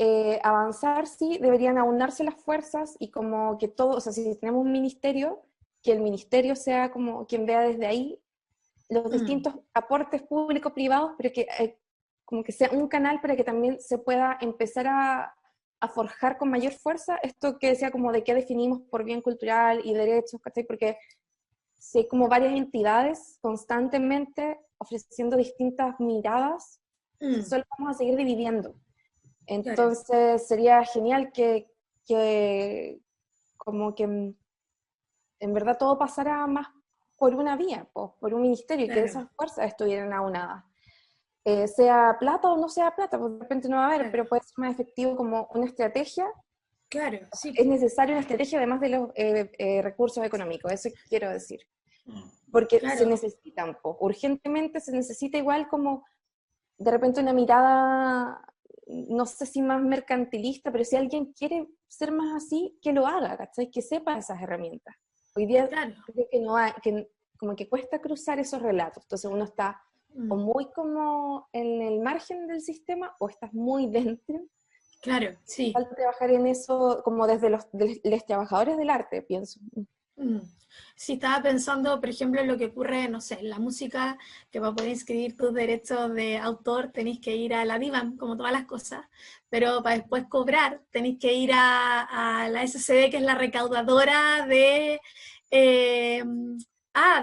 avanzar, sí, deberían aunarse las fuerzas y como que todo, o sea, si tenemos un ministerio, que el ministerio sea como quien vea desde ahí los Mm, distintos aportes público-privados, pero que como que sea un canal para que también se pueda empezar a forjar con mayor fuerza esto que decía como de qué definimos por bien cultural y derechos, ¿cachai? Porque si hay como varias entidades constantemente ofreciendo distintas miradas, mm, solo vamos a seguir dividiendo. claro, Entonces sería genial que como que en verdad todo pasara más por una vía, por un ministerio, y que claro, esas fuerzas estuvieran aunadas. Sea plata o no sea plata, pues de repente no va a haber, claro, pero puede ser más efectivo como una estrategia. claro, sí, Es po. necesaria una estrategia además de los recursos económicos, eso quiero decir. Mm. Porque se Claro, necesitan, urgentemente se necesita igual como de repente una mirada, no sé si más mercantilista, pero si alguien quiere ser más así, que lo haga, ¿cachai? Que sepa esas herramientas. Hoy día claro. creo que no hay, que como que cuesta cruzar esos relatos, entonces uno está o Mm, muy como en el margen del sistema o estás muy dentro. claro, sí. Falta trabajar en eso como desde los trabajadores del arte, pienso. Mm. Sí, estaba pensando, por ejemplo, en lo que ocurre, no sé, en la música, que para poder inscribir tus derechos de autor tenéis que ir a la DIVAM, como todas las cosas, pero para después cobrar tenéis que ir a la SCD, que es la recaudadora eh,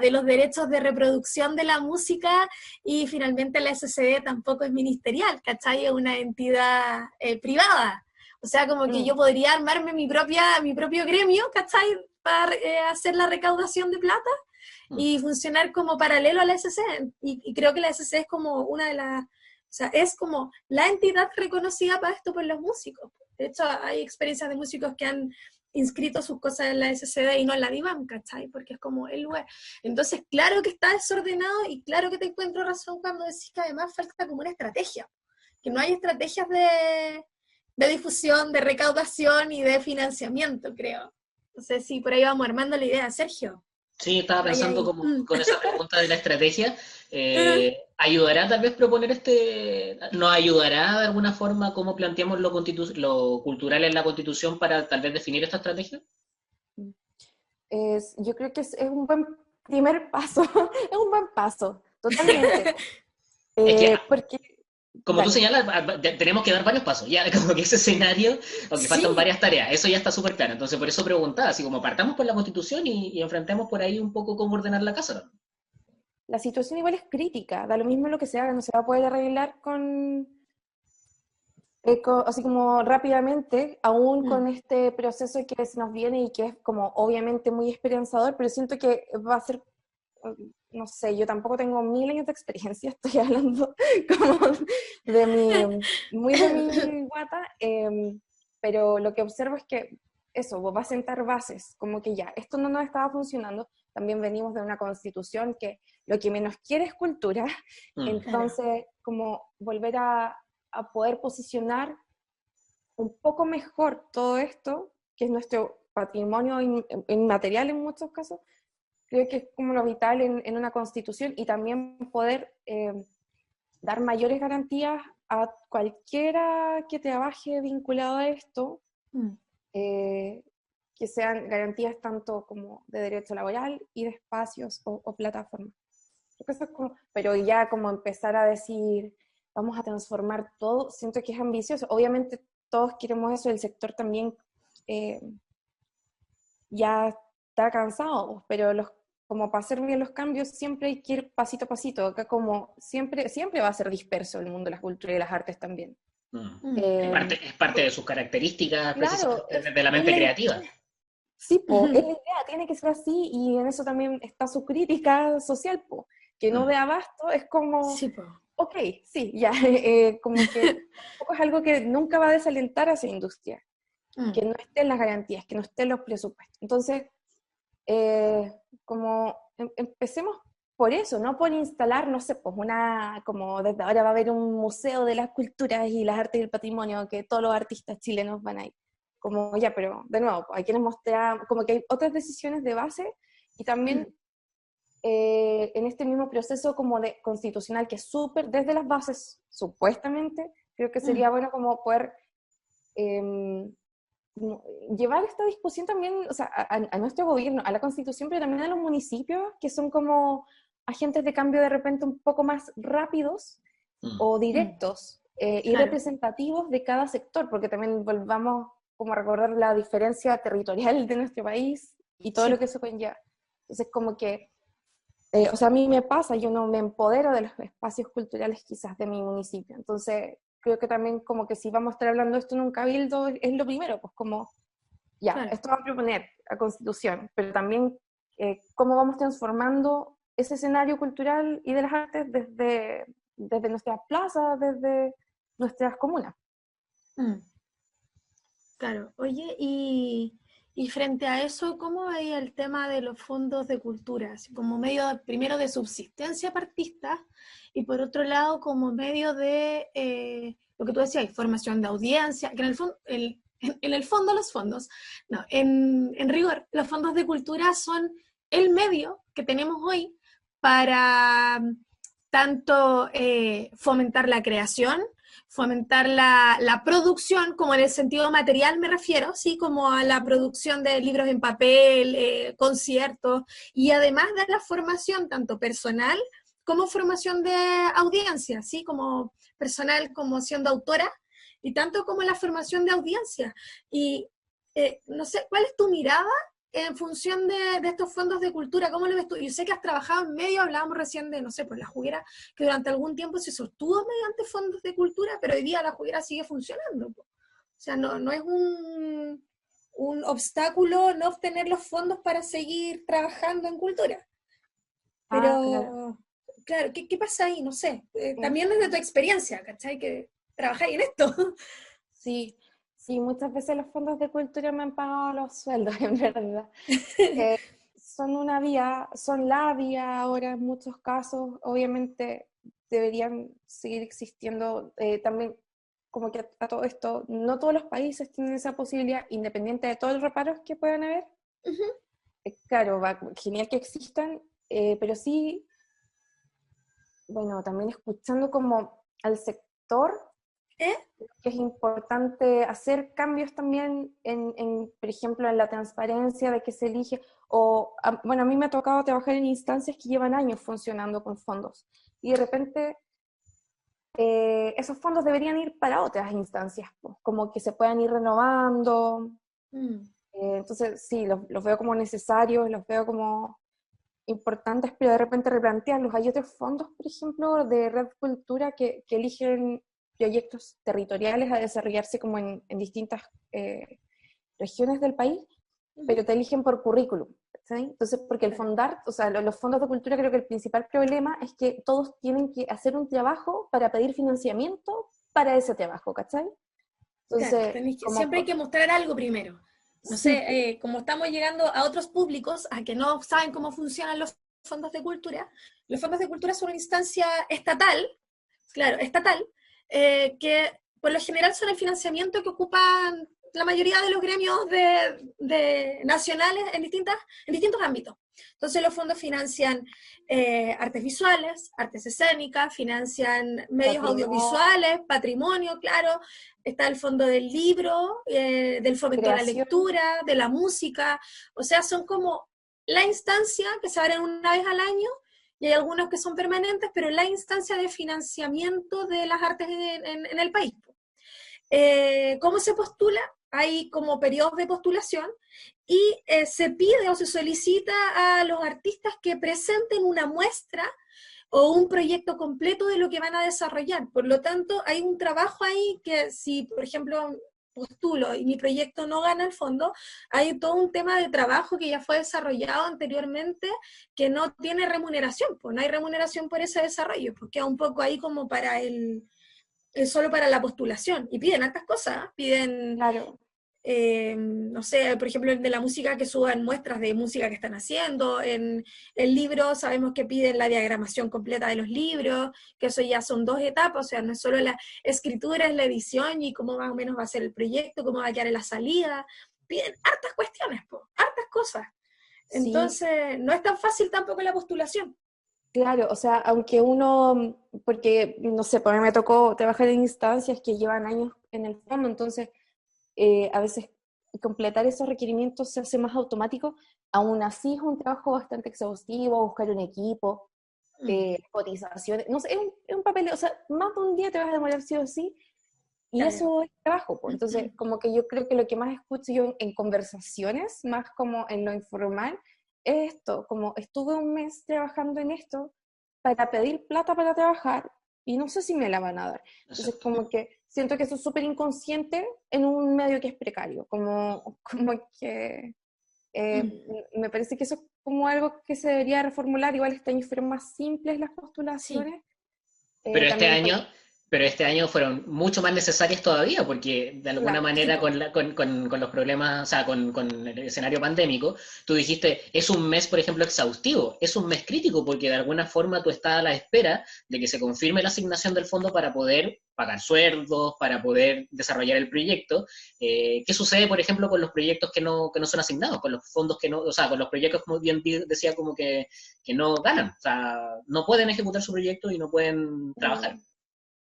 de los derechos de reproducción de la música, y finalmente la SCD tampoco es ministerial, ¿cachai? Es una entidad privada. O sea, como que Mm, yo podría armarme mi propio gremio, ¿cachai? Para hacer la recaudación de plata Mm. y funcionar como paralelo a la SC. Y creo que la SC es como una de las, o sea, es como la entidad reconocida para esto por los músicos. De hecho, hay experiencias de músicos que han inscrito sus cosas en la SCD y no en la DIVAM, ¿cachai? Porque es como el lugar. Entonces, claro que está desordenado y claro que te encuentro razón cuando decís que además falta como una estrategia, que no hay estrategias de difusión, de recaudación y de financiamiento, creo. No sé si por ahí vamos armando la idea, Sergio. Sí, estaba Vaya pensando ahí. como con esa pregunta de la estrategia. Ah, ¿Ayudará tal vez proponer nos ayudará de alguna forma cómo planteamos lo cultural en la Constitución para tal vez definir esta estrategia? mm. Yo creo que es un buen primer paso, es un buen paso, totalmente. Es que Porque, como tú dale. señalas, tenemos que dar varios pasos. Ya, como que ese escenario, aunque faltan sí, varias tareas, eso ya está súper claro. Entonces, por eso preguntaba, así como partamos por la Constitución y enfrentemos por ahí un poco cómo ordenar la casa, ¿no? La situación igual es crítica, da lo mismo lo que se haga, no se va a poder arreglar así como rápidamente, aún mm, con este proceso que se nos viene y que es como obviamente muy esperanzador, pero siento que va a ser, no sé, yo tampoco tengo 1000 años de experiencia, estoy hablando como de muy de mi guata, pero lo que observo es que eso, vos va a sentar bases, como que ya, esto no nos estaba funcionando, también venimos de una constitución que lo que menos quiere es cultura, entonces como volver a poder posicionar un poco mejor todo esto, que es nuestro patrimonio inmaterial en muchos casos, creo que es como lo vital en una constitución, y también poder dar mayores garantías a cualquiera que trabaje vinculado a esto, que sean garantías tanto como de derecho laboral y de espacios o plataformas. Creo que eso es como, pero ya como empezar a decir, vamos a transformar todo, siento que es ambicioso. Obviamente todos queremos eso, el sector también ya está cansado, pero como para hacer bien los cambios siempre hay que ir pasito a pasito. Acá como siempre va a ser disperso el mundo de la cultura y las artes también. Es parte de sus características, claro, precisamente de la mente creativa. Sí, po, es la idea, tiene que ser así, y en eso también está su crítica social, po, que no dé abasto, es como, Sí, po. ok, sí, ya, como que tampoco es algo que nunca va a desalentar a esa industria, que no estén las garantías, que no estén los presupuestos. Entonces, como empecemos por eso, no por instalar, no sé, pues como desde ahora va a haber un museo de las culturas y las artes y el patrimonio, que todos los artistas chilenos van a ir. Como ya, pero de nuevo, hay quienes mostrar, como que hay otras decisiones de base, y también en este mismo proceso como de constitucional, que es súper, desde las bases, supuestamente, creo que sería bueno como poder llevar esta discusión también, o sea, a nuestro gobierno, a la constitución, pero también a los municipios, que son como agentes de cambio de repente un poco más rápidos o directos y representativos de cada sector, porque también volvamos como a recordar la diferencia territorial de nuestro país y todo lo que eso conlleva. Entonces, como que, o sea, a mí me pasa, yo no me empodero de los espacios culturales quizás de mi municipio, entonces creo que también como que si vamos a estar hablando de esto en un cabildo, es lo primero, pues como, ya, esto va a proponer a Constitución, pero también cómo vamos transformando ese escenario cultural y de las artes desde nuestras plazas, desde nuestras comunas. Claro, oye, y frente a eso, ¿cómo veía el tema de los fondos de cultura? Así como medio, primero, de subsistencia partista, y por otro lado, como medio de lo que tú decías, formación de audiencia, que en el fondo, en el fondo los fondos, no, en rigor, los fondos de cultura son el medio que tenemos hoy para tanto fomentar la creación, fomentar la producción, como en el sentido material me refiero, ¿sí? Como a la producción de libros en papel, conciertos, y además de la formación tanto personal como formación de audiencia, ¿sí? Como personal, como siendo autora, y tanto como la formación de audiencia. Y no sé, ¿cuál es tu mirada en función de estos fondos de cultura? ¿Cómo lo ves tú? Yo sé que has trabajado en medio, hablábamos recién de, no sé, pues la juguera, que durante algún tiempo se sostuvo mediante fondos de cultura, pero hoy día la juguera sigue funcionando. O sea, no es un obstáculo no obtener los fondos para seguir trabajando en cultura. Pero, claro, ¿qué pasa ahí? No sé. También desde tu experiencia, ¿cachai? Que trabajáis en esto. Sí, sí, muchas veces los fondos de cultura me han pagado los sueldos, en verdad. Son una vía, son la vía ahora en muchos casos, obviamente deberían seguir existiendo. También, como que a todo esto, no todos los países tienen esa posibilidad, independiente de todos los reparos que puedan haber. Claro, genial que existan, pero sí, bueno, también escuchando como al sector, que es importante hacer cambios también por ejemplo, en la transparencia de que se elige, bueno, a mí me ha tocado trabajar en instancias que llevan años funcionando con fondos, y de repente esos fondos deberían ir para otras instancias, pues, como que se puedan ir renovando. Entonces, sí, los veo como necesarios, los veo como importantes, pero de repente replantearlos. Hay otros fondos, por ejemplo, de Red Cultura que eligen proyectos territoriales a desarrollarse como en distintas regiones del país, pero te eligen por currículum, ¿sí? Entonces, porque el fondar, o sea, los fondos de cultura, creo que el principal problema es que todos tienen que hacer un trabajo para pedir financiamiento para ese trabajo, ¿cachai? Claro, Entonces, siempre hay que mostrar algo primero. No sí, sé, como estamos llegando a otros públicos, a que no saben cómo funcionan los fondos de cultura son una instancia estatal, claro, estatal, que por lo general son el financiamiento que ocupan la mayoría de los gremios nacionales en distintos ámbitos. Entonces los fondos financian artes visuales, artes escénicas, financian medios patrimonio, audiovisuales, patrimonio, claro, está el fondo del libro, del fomento de la creación, lectura, de la música, o sea, son como la instancia que se abren una vez al año y hay algunos que son permanentes, pero la instancia de financiamiento de las artes en el país. ¿Cómo se postula? Hay como periodos de postulación y se pide o se solicita a los artistas que presenten una muestra o un proyecto completo de lo que van a desarrollar. Por lo tanto, hay un trabajo ahí que si, por ejemplo, postulo y mi proyecto no gana el fondo, hay todo un tema de trabajo que ya fue desarrollado anteriormente que no tiene remuneración, pues no hay remuneración por ese desarrollo, porque queda un poco ahí como para solo para la postulación. Y piden hartas cosas, ¿eh? Piden, claro. no sé, por ejemplo, el de la música, que suban muestras de música que están haciendo. En el libro sabemos que piden la diagramación completa de los libros, que eso ya son dos etapas, o sea, no es solo la escritura, es la edición y cómo más o menos va a ser el proyecto, cómo va a quedar en la salida. Piden hartas cuestiones, po, hartas cosas. Sí, Entonces, no es tan fácil tampoco la postulación. claro, o sea, aunque uno, porque, no sé, para mí me tocó trabajar en instancias que llevan años en el fondo, entonces a veces completar esos requerimientos se hace más automático, aún así es un trabajo bastante exhaustivo, buscar un equipo, Mm, cotizaciones, no sé, es un papel, o sea, más de un día te vas a demorar sí o sí, y claro. eso es trabajo, pues. Entonces, como que yo creo que lo que más escucho yo en conversaciones, más como en lo informal, es esto, como estuve un mes trabajando en esto para pedir plata para trabajar y no sé si me la van a dar. Entonces, Exacto. como que siento que eso es súper inconsciente en un medio que es precario, como que Mm, me parece que eso es como algo que se debería reformular, igual este año fueron más simples las sí. postulaciones, Pero este también por, año, pero este año fueron mucho más necesarias todavía, porque de alguna claro, Sí, manera po. con los problemas, o sea, con el escenario pandémico, tú dijiste, es un mes, por ejemplo, exhaustivo, es un mes crítico, porque de alguna forma tú estás a la espera de que se confirme la asignación del fondo para poder pagar sueldos, para poder desarrollar el proyecto. ¿Qué sucede, por ejemplo, con los proyectos que no son asignados, con los fondos que no, o sea, con los proyectos, como bien decía, como que no ganan, o sea, no pueden ejecutar su proyecto y no pueden trabajar?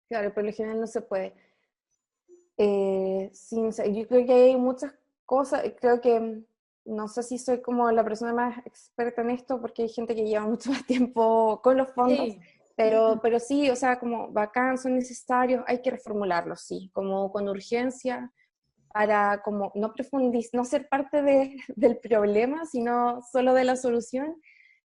claro, por lo general no se puede. Sí, no sé, yo creo que hay muchas cosas, creo que no sé si soy como la persona más experta en esto, porque hay gente que lleva mucho más tiempo con los fondos, Sí. pero sí, o sea, como bacán, son necesarios, hay que reformularlos, sí, como con urgencia, para como no profundizar, no ser parte del problema, sino solo de la solución,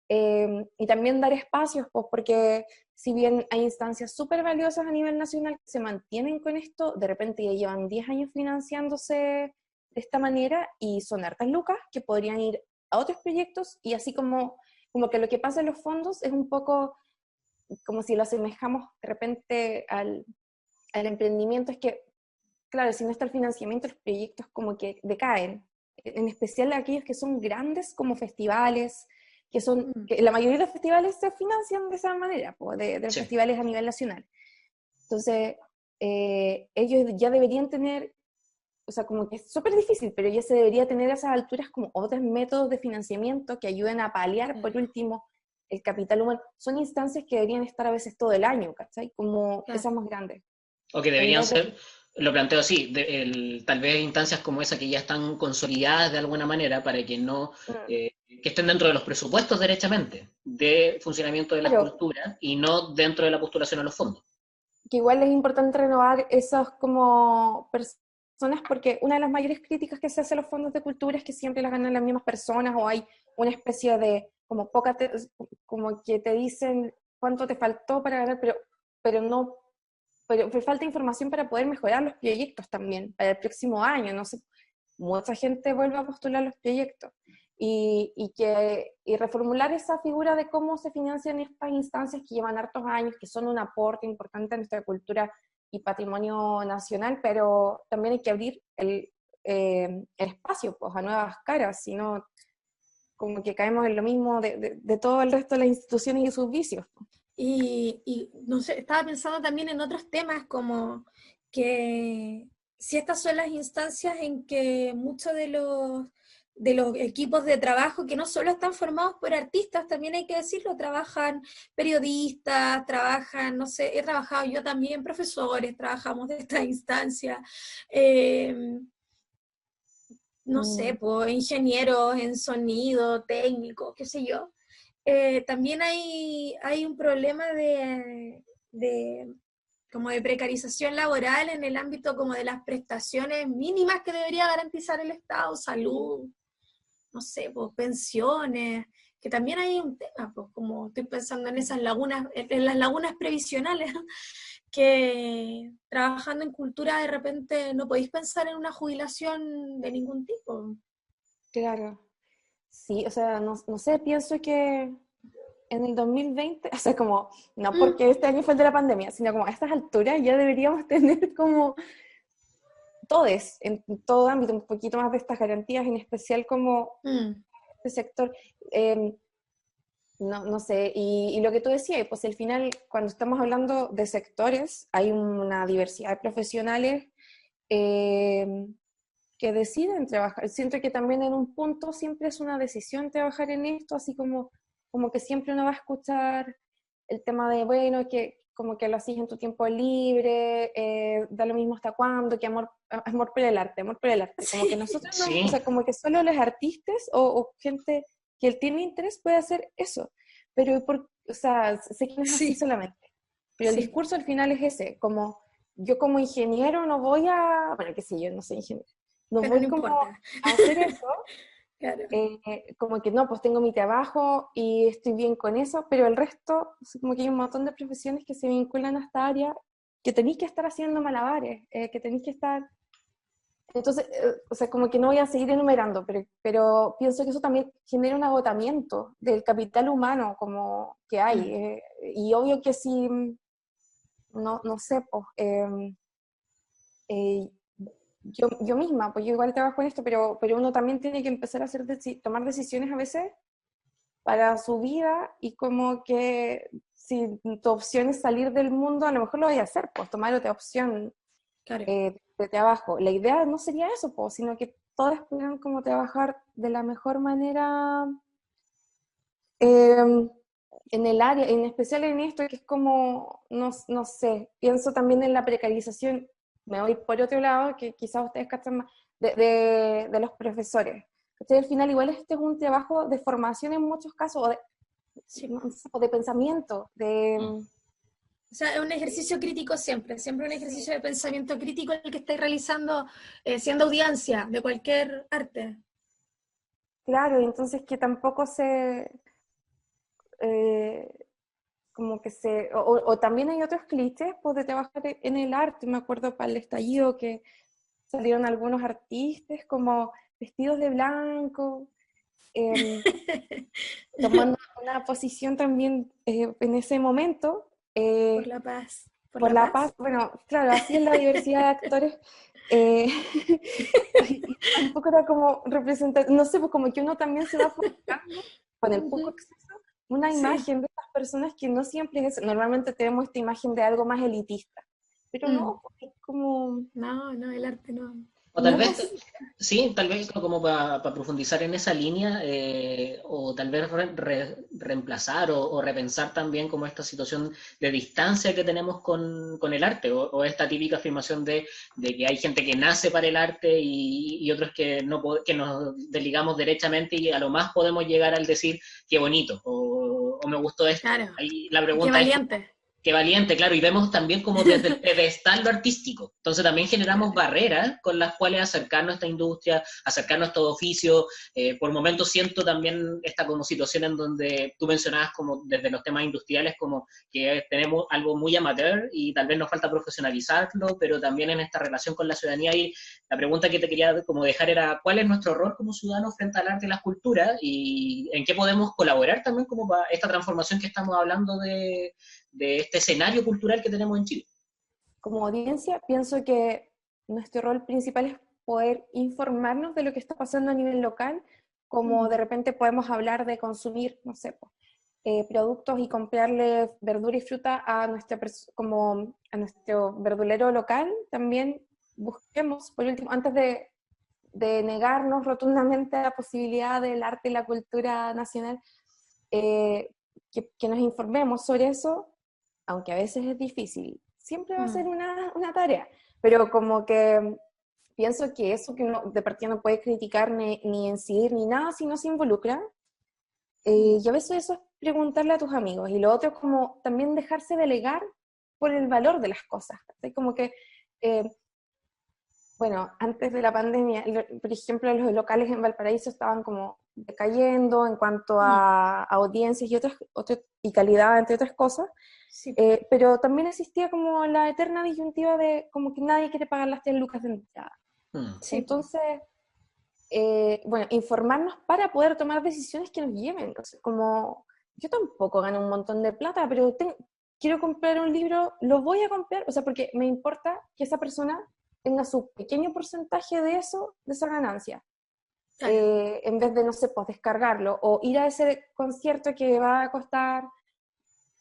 y también dar espacios, pues porque si bien hay instancias súper valiosas a nivel nacional que se mantienen con esto, de repente ya llevan 10 años financiándose de esta manera y son hartas lucas que podrían ir a otros proyectos y así como que lo que pasa en los fondos es un poco como si lo asemejamos de repente al emprendimiento, es que, claro, si no está el financiamiento, los proyectos como que decaen, en especial aquellos que son grandes como festivales, Mm, que la mayoría de los festivales se financian de esa manera, po, de los Sí. festivales a nivel nacional. Entonces, ellos ya deberían tener, o sea, como que es súper difícil, pero ya se debería tener a esas alturas como otros métodos de financiamiento que ayuden a paliar, por claro, último, el capital humano. Son instancias que deberían estar a veces todo el año, ¿cachai? Como claro. esas más grandes. O que En deberían vez de, ser, lo planteo así, tal vez instancias como esa que ya están consolidadas de alguna manera para que no, mm, que estén dentro de los presupuestos derechamente de funcionamiento de las claro, culturas y no dentro de la postulación a los fondos. que igual es importante renovar esas como personas, porque una de las mayores críticas que se hace a los fondos de cultura es que siempre las ganan las mismas personas o hay una especie de como como que te dicen cuánto te faltó para ganar, pero no, pero falta información para poder mejorar los proyectos también para el próximo año, no sé. mucha gente vuelve a postular los proyectos. Y reformular esa figura de cómo se financian estas instancias que llevan hartos años, que son un aporte importante a nuestra cultura y patrimonio nacional, pero también hay que abrir el espacio pues, a nuevas caras, sino como que caemos en lo mismo de todo el resto de las instituciones y sus vicios. Y no sé, estaba pensando también en otros temas como que si estas son las instancias en que muchos de los equipos de trabajo, que no solo están formados por artistas, también hay que decirlo, trabajan periodistas, trabajan, no sé, he trabajado yo también, profesores, trabajamos de esta instancia, no sé, pues ingenieros en sonido, técnicos, qué sé yo. También hay un problema como de precarización laboral en el ámbito como de las prestaciones mínimas que debería garantizar el Estado, salud, no sé, pues pensiones, que también hay un tema, pues como estoy pensando en esas lagunas, en las lagunas previsionales, que trabajando en cultura de repente no podéis pensar en una jubilación de ningún tipo. Claro. Sí, o sea, no sé, pienso que en el 2020, o sea, como, no porque este año fue el de la pandemia, sino como a estas alturas ya deberíamos tener como todes, en todo ámbito, un poquito más de estas garantías, en especial como este sector. No sé, y lo que tú decías, pues al final, cuando estamos hablando de sectores, hay una diversidad de profesionales que deciden trabajar. Siento que también en un punto siempre es una decisión trabajar en esto, así como que siempre uno va a escuchar el tema de, bueno, que como que lo haces en tu tiempo libre, da lo mismo hasta cuándo, que amor por el arte, amor por el arte. Como que nosotros no, Sí. o sea, como que solo los artistas o gente que él tiene interés puede hacer eso. Pero, o sea, sé que no es así solamente. Pero el discurso al final es ese, como yo como ingeniero no voy a, bueno, qué sé yo, no soy ingeniero, no Pero voy no como importa. a hacer eso, Claro. como que no, pues tengo mi trabajo y estoy bien con eso, pero el resto, como que hay un montón de profesiones que se vinculan a esta área, que tenéis que estar haciendo malabares, que tenéis que estar... Entonces, o sea, como que no voy a seguir enumerando, pero pienso que eso también genera un agotamiento del capital humano como que hay. Y obvio que si, no sé, pues, yo misma, pues yo igual trabajo en esto, pero uno también tiene que empezar a tomar decisiones a veces para su vida y como que si tu opción es salir del mundo, a lo mejor lo voy a hacer, pues tomar otra opción Claro. de trabajo. La idea no sería eso, pues, sino que todos pudieran como trabajar de la mejor manera en el área, en especial en esto que es como, no sé, pienso también en la precarización, me voy por otro lado, que quizás ustedes cachan más, de los profesores. Entonces, al final igual este es un trabajo de formación en muchos casos, o de pensamiento, O sea, es un ejercicio crítico siempre un ejercicio de pensamiento crítico el que estáis realizando siendo audiencia de cualquier arte. claro, entonces que tampoco eh, como que o también hay otros clichés pues, de trabajar en el arte. Me acuerdo para el estallido que salieron algunos artistas como vestidos de blanco, tomando una posición también en ese momento Por la paz. ¿Por por la la paz? paz. Bueno, claro, así es la diversidad de actores. eh, y tampoco era como representar, no sé, pues como que uno también se va forjando con el poco acceso una Sí. imagen de estas personas que no siempre es, normalmente tenemos esta imagen de algo más elitista, pero no, porque es como, No, el arte no. O tal no es vez, así. sí, tal vez como para profundizar en esa línea, o tal vez reemplazar o repensar también como esta situación de distancia que tenemos con el arte, o esta típica afirmación de que hay gente que nace para el arte y otros que nos desligamos derechamente y a lo más podemos llegar al decir qué bonito, o me gustó esto. Claro. Ahí la Y qué pregunta es, valiente. Qué valiente, claro, y vemos también como desde el pedestal lo artístico. Entonces también generamos barreras con las cuales acercarnos a esta industria, acercarnos a estos oficios. Por momentos siento también esta como situación en donde tú mencionabas como desde los temas industriales como que tenemos algo muy amateur y tal vez nos falta profesionalizarlo, pero también en esta relación con la ciudadanía. Y la pregunta que te quería como dejar era, ¿cuál es nuestro rol como ciudadanos frente al arte y las culturas? Y en qué podemos colaborar también como para esta transformación que estamos hablando de este escenario cultural que tenemos en Chile. Como audiencia, pienso que nuestro rol principal es poder informarnos de lo que está pasando a nivel local, como de repente podemos hablar de consumir, no sé, productos y comprarle verdura y fruta a, como a nuestro verdulero local. También busquemos, por último, antes de negarnos rotundamente a la posibilidad del arte y la cultura nacional, que nos informemos sobre eso, aunque a veces es difícil, siempre va a ser una tarea, pero como que pienso que eso que uno de partida no puede criticar ni incidir ni nada si no se involucra, y a veces eso es preguntarle a tus amigos, y lo otro es como también dejarse delegar por el valor de las cosas, ¿sí? Como que, bueno, antes de la pandemia, por ejemplo, los locales en Valparaíso estaban como decayendo en cuanto a audiencias y calidad, entre otras cosas. Sí. Pero también existía como la eterna disyuntiva de como que nadie quiere pagar las 3 lucas de entrada. Sí. Entonces, bueno, informarnos para poder tomar decisiones que nos lleven. Entonces, como yo tampoco gano un montón de plata, pero quiero comprar un libro, lo voy a comprar, o sea, porque me importa que esa persona tenga su pequeño porcentaje de eso, de esa ganancia. Claro. En vez de, no sé, pues descargarlo, o ir a ese concierto que va a costar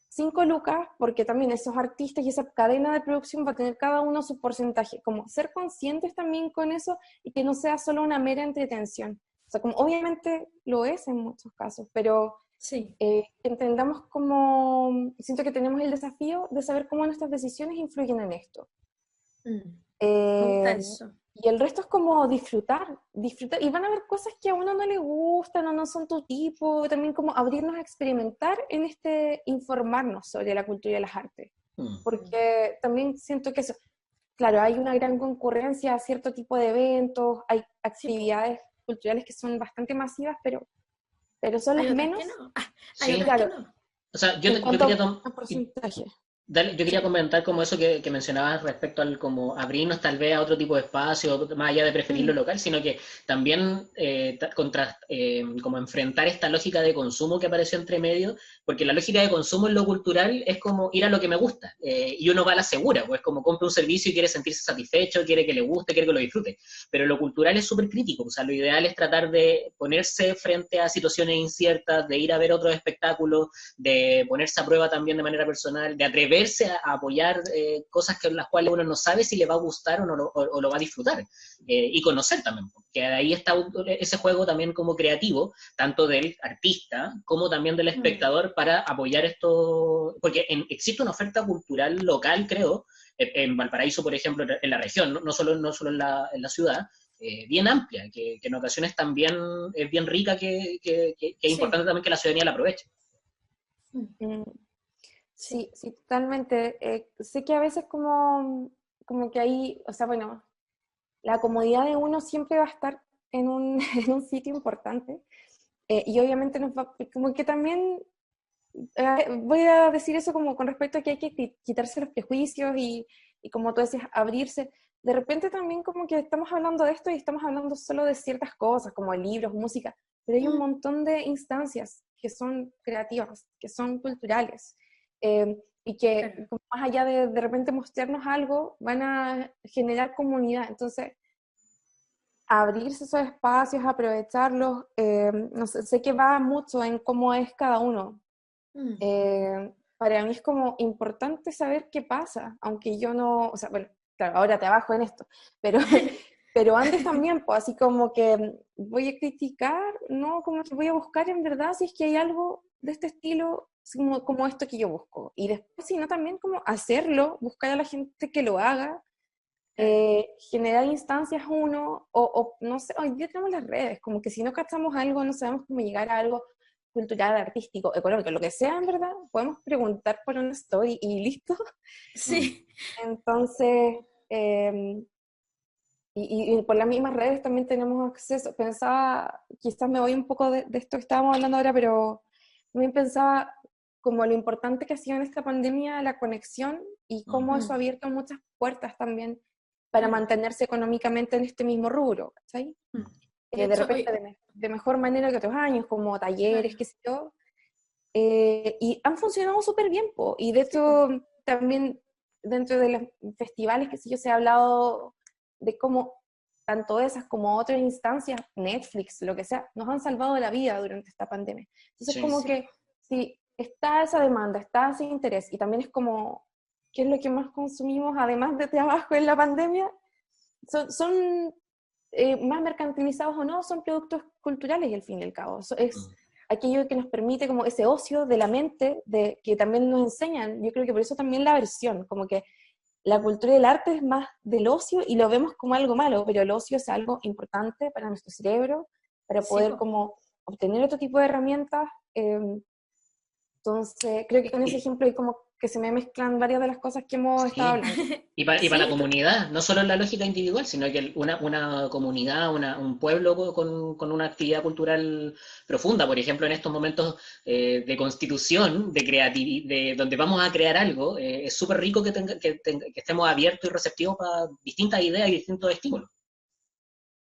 5 lucas, porque también esos artistas y esa cadena de producción va a tener cada uno su porcentaje. Como ser conscientes también con eso y que no sea solo una mera entretención. O sea, como obviamente lo es en muchos casos, pero Sí. entendamos cómo, siento que tenemos el desafío de saber cómo nuestras decisiones influyen en esto. Me gusta eso. Y el resto es como disfrutar, y van a haber cosas que a uno no le gustan o no son tu tipo, también como abrirnos a experimentar en informarnos sobre la cultura y las artes, porque también siento que eso, claro, hay una gran concurrencia a cierto tipo de eventos, hay actividades culturales que son bastante masivas, pero son Hay las otras menos, que no. Sí. Hay otras claro, que no. O sea, en yo cuanto quería a porcentaje. Dale, yo quería comentar como eso que mencionabas respecto al como abrirnos tal vez a otro tipo de espacio, más allá de preferir lo local, sino que también como enfrentar esta lógica de consumo que apareció entre medio, porque la lógica de consumo en lo cultural es como ir a lo que me gusta, y uno va a la segura, pues como compra un servicio y quiere sentirse satisfecho, quiere que le guste, quiere que lo disfrute, pero lo cultural es súper crítico, o sea, lo ideal es tratar de ponerse frente a situaciones inciertas, de ir a ver otros espectáculos, de ponerse a prueba también de manera personal, de atreverse a apoyar cosas que las cuales uno no sabe si le va a gustar o lo va a disfrutar, y conocer también, porque ahí está ese juego también como creativo, tanto del artista como también del espectador para apoyar esto, porque existe una oferta cultural local, creo, en Valparaíso, por ejemplo, en la región, no solo en la ciudad, bien amplia, que en ocasiones también es bien rica, que es importante también que la ciudadanía la aproveche. Sí, sí, totalmente. Sé que a veces como que ahí, o sea, bueno, la comodidad de uno siempre va a estar en un, en un sitio importante, y obviamente como que también, voy a decir eso como con respecto a que hay que quitarse los prejuicios y como tú decías, abrirse. De repente también como que estamos hablando de esto y estamos hablando solo de ciertas cosas, como libros, música, pero hay un montón de instancias que son creativas, que son culturales, y que más allá de repente mostrarnos algo, van a generar comunidad. Entonces, abrirse esos espacios, aprovecharlos, no sé que va mucho en cómo es cada uno. Para mí es como importante saber qué pasa, aunque yo no, o sea, bueno, claro, ahora trabajo en esto, pero, pero antes también, pues así como que voy a criticar, no, como que voy a buscar en verdad si es que hay algo de este estilo, como esto que yo busco. Y después, si no, también como hacerlo, buscar a la gente que lo haga, generar instancias uno, o no sé, hoy día tenemos las redes, como que si no cachamos algo, no sabemos cómo llegar a algo, cultural, artístico, económico, lo que sea, en verdad, podemos preguntar por una story y listo. Sí. Entonces, y por las mismas redes también tenemos acceso. Pensaba, quizás me voy un poco de esto que estábamos hablando ahora, pero también pensaba como lo importante que ha sido en esta pandemia la conexión y cómo eso ha abierto muchas puertas también para mantenerse económicamente en este mismo rubro, ¿cachai? De repente de mejor manera que otros años, como talleres, qué sé yo, y han funcionado súper bien, po. Y de hecho también dentro de los festivales, qué sé yo, se ha hablado de cómo tanto esas como otras instancias, Netflix, lo que sea, nos han salvado la vida durante esta pandemia. Entonces como que si está esa demanda, está ese interés, y también es como, ¿qué es lo que más consumimos además de trabajo en la pandemia? Son más mercantilizados o no, son productos culturales y al fin y al cabo. Eso es aquello que nos permite como ese ocio de la mente, que también nos enseñan. Yo creo que por eso también la versión, como que la cultura y el arte es más del ocio y lo vemos como algo malo, pero el ocio es algo importante para nuestro cerebro, para poder como obtener otro tipo de herramientas. Entonces, creo que con ese ejemplo hay como que se me mezclan varias de las cosas que hemos estado hablando. Y para la comunidad, no solo en la lógica individual, sino que una comunidad, un pueblo con una actividad cultural profunda. Por ejemplo, en estos momentos de constitución, de creatividad, donde vamos a crear algo, es súper rico que estemos abiertos y receptivos para distintas ideas y distintos estímulos.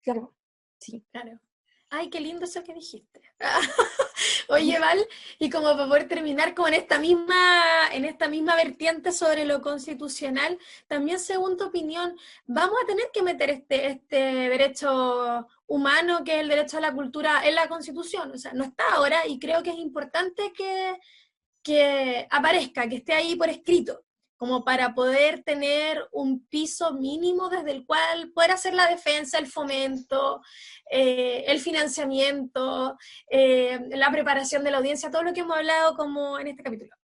Claro, sí. Claro. Ay, qué lindo eso que dijiste. Oye, Val, y como para poder terminar con esta misma vertiente sobre lo constitucional, también según tu opinión, ¿vamos a tener que meter este derecho humano, que es el derecho a la cultura, en la Constitución? O sea, no está ahora y creo que es importante que aparezca, que esté ahí por escrito, como para poder tener un piso mínimo desde el cual poder hacer la defensa, el fomento, el financiamiento, la preparación de la audiencia, todo lo que hemos hablado como en este capítulo.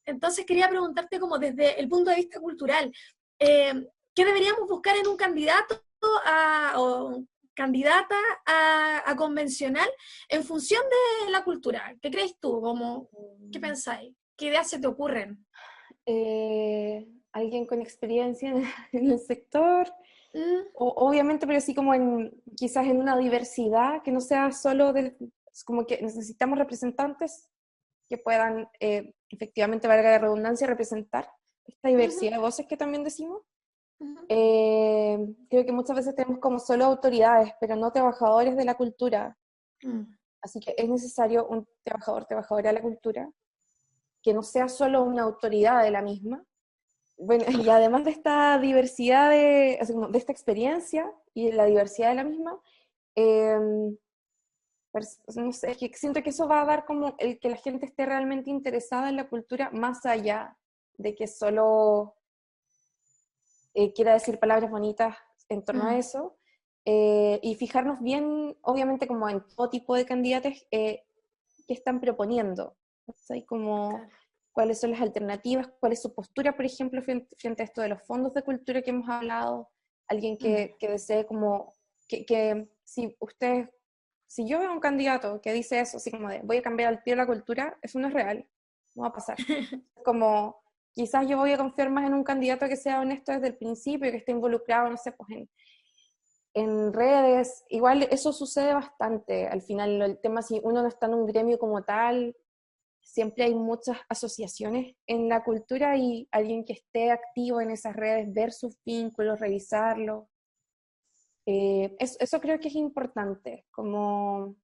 Entonces quería preguntarte como desde el punto de vista cultural, ¿qué deberíamos buscar en un candidato o candidata a convencional en función de la cultura? ¿Qué crees tú? ¿Qué pensáis? ¿Qué ideas se te ocurren? Alguien con experiencia en el sector, obviamente, pero sí como quizás en una diversidad, que no sea solo como que necesitamos representantes que puedan efectivamente, valga la redundancia, representar esta diversidad de voces que también decimos. Creo que muchas veces tenemos como solo autoridades, pero no trabajadores de la cultura. Así que es necesario un trabajadora de la cultura, que no sea solo una autoridad de la misma. Bueno, y además de esta diversidad de esta experiencia y de la diversidad de la misma, no sé, es que siento que eso va a dar como el que la gente esté realmente interesada en la cultura, más allá de que solo quiera decir palabras bonitas en torno a eso, y fijarnos bien, obviamente, como en todo tipo de candidatos que están proponiendo, ¿sí? Como cuáles son las alternativas, cuál es su postura, por ejemplo, frente a esto de los fondos de cultura que hemos hablado, alguien que desee como, que si yo veo un candidato que dice eso, así como de voy a cambiar al tiro la cultura, eso no es real, no va a pasar. Como, quizás yo voy a confiar más en un candidato que sea honesto desde el principio, que esté involucrado, no sé, pues en redes, igual eso sucede bastante, al final el tema si uno no está en un gremio como tal, siempre hay muchas asociaciones en la cultura y alguien que esté activo en esas redes, ver sus vínculos, revisarlos, eso creo que es importante, como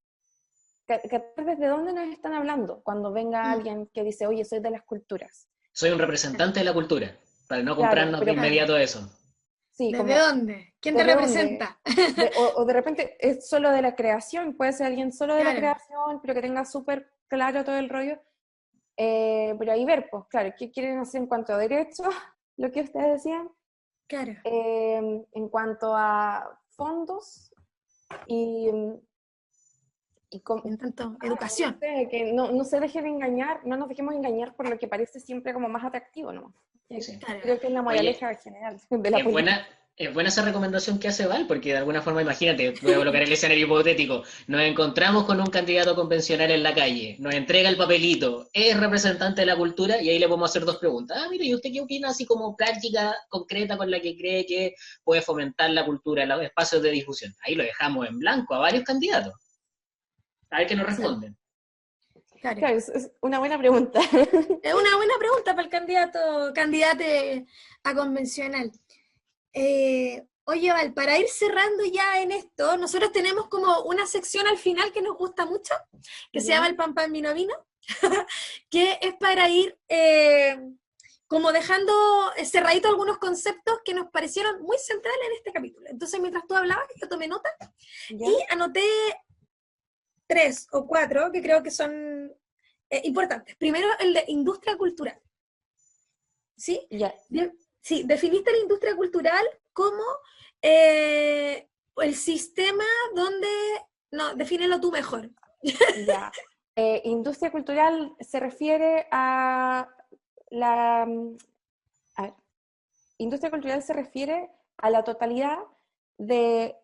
que desde dónde nos están hablando cuando venga alguien que dice, oye, soy de las culturas. Soy un representante de la cultura, para no comprarnos de inmediato eso. Sí, ¿Desde dónde? ¿Quién te representa? O de repente es solo de la creación, puede ser alguien solo de la creación, pero que tenga súper claro todo el rollo. Pero ahí ver, pues claro, ¿qué quieren hacer en cuanto a derechos? Lo que ustedes decían. Claro. En cuanto a fondos y en tanto, educación. No sé, que no se dejen engañar, no nos dejemos engañar por lo que parece siempre como más atractivo, ¿no? Sí. Creo que es la moraleja general de la política. Es buena esa recomendación que hace Val, porque de alguna forma, imagínate, voy a colocar el escenario hipotético, nos encontramos con un candidato convencional en la calle, nos entrega el papelito, es representante de la cultura, y ahí le podemos hacer dos preguntas. Mire, ¿y usted qué opina así como práctica concreta con la que cree que puede fomentar la cultura en los espacios de difusión? Ahí lo dejamos en blanco a varios candidatos. A ver qué nos responden. Claro, es una buena pregunta. Es una buena pregunta para el candidate a convencional. Oye, Val, para ir cerrando ya en esto, nosotros tenemos como una sección al final que nos gusta mucho, que se llama el Pan Pan Vino Vino, que es para ir como dejando cerradito algunos conceptos que nos parecieron muy centrales en este capítulo. Entonces, mientras tú hablabas, yo tomé nota y anoté 3 o 4 que creo que son importantes. Primero, el de industria cultural. ¿Sí? Sí, definiste la industria cultural como el sistema donde... No, defínelo tú mejor. Ya. Industria cultural se refiere a la... A ver, industria cultural se refiere a la totalidad de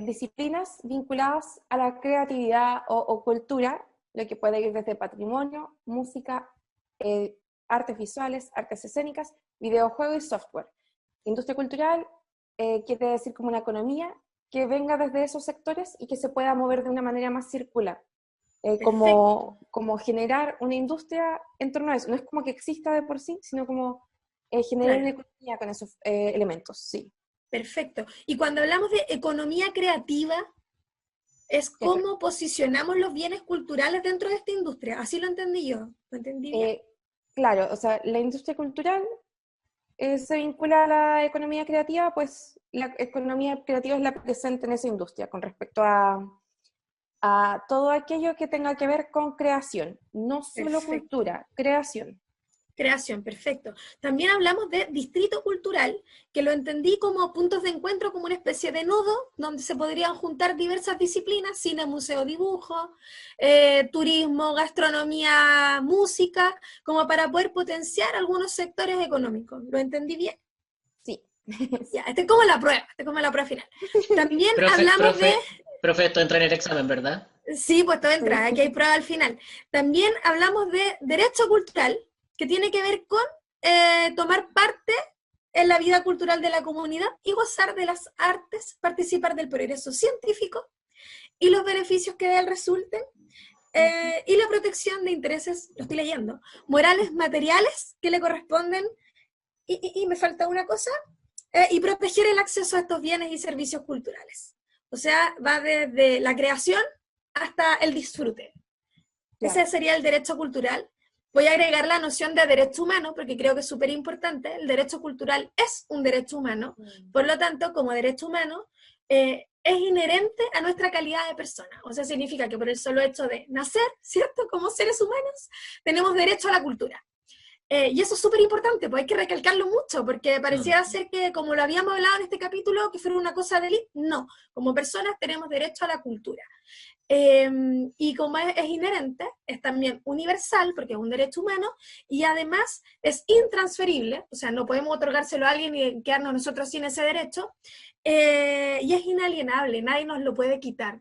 disciplinas vinculadas a la creatividad o cultura, lo que puede ir desde patrimonio, música, artes visuales, artes escénicas, videojuegos y software. Industria cultural quiere decir como una economía que venga desde esos sectores y que se pueda mover de una manera más circular. Como generar una industria en torno a eso. No es como que exista de por sí, sino como generar una economía con esos elementos, sí. Perfecto. Y cuando hablamos de economía creativa, es cómo posicionamos los bienes culturales dentro de esta industria. Así lo entendí yo. ¿Lo entendí bien? Claro, o sea, la industria cultural se vincula a la economía creativa, pues la economía creativa es la presente en esa industria con respecto a todo aquello que tenga que ver con creación, no solo cultura, creación. Creación, perfecto. También hablamos de distrito cultural, que lo entendí como puntos de encuentro, como una especie de nodo, donde se podrían juntar diversas disciplinas, cine, museo, dibujo, turismo, gastronomía, música, como para poder potenciar algunos sectores económicos. ¿Lo entendí bien? Sí. Ya, esta es como la prueba final. También hablamos de... Profe, esto entra en el examen, ¿verdad? Sí, pues todo entra, aquí hay prueba al final. También hablamos de derecho cultural, que tiene que ver con tomar parte en la vida cultural de la comunidad y gozar de las artes, participar del progreso científico y los beneficios que de él resulten, y la protección de intereses, lo estoy leyendo, morales, materiales que le corresponden, y me falta una cosa, y proteger el acceso a estos bienes y servicios culturales. O sea, va desde la creación hasta el disfrute. Ese sería el derecho cultural. Voy a agregar la noción de derecho humano, porque creo que es súper importante. El derecho cultural es un derecho humano, por lo tanto, como derecho humano, es inherente a nuestra calidad de persona. O sea, significa que por el solo hecho de nacer, ¿cierto?, como seres humanos, tenemos derecho a la cultura. Y eso es súper importante, pues hay que recalcarlo mucho, porque pareciera ser que, como lo habíamos hablado en este capítulo, que fuera una cosa de élite. No, como personas tenemos derecho a la cultura. Y como es inherente, es también universal, porque es un derecho humano, y además es intransferible, o sea, no podemos otorgárselo a alguien y quedarnos nosotros sin ese derecho, y es inalienable, nadie nos lo puede quitar.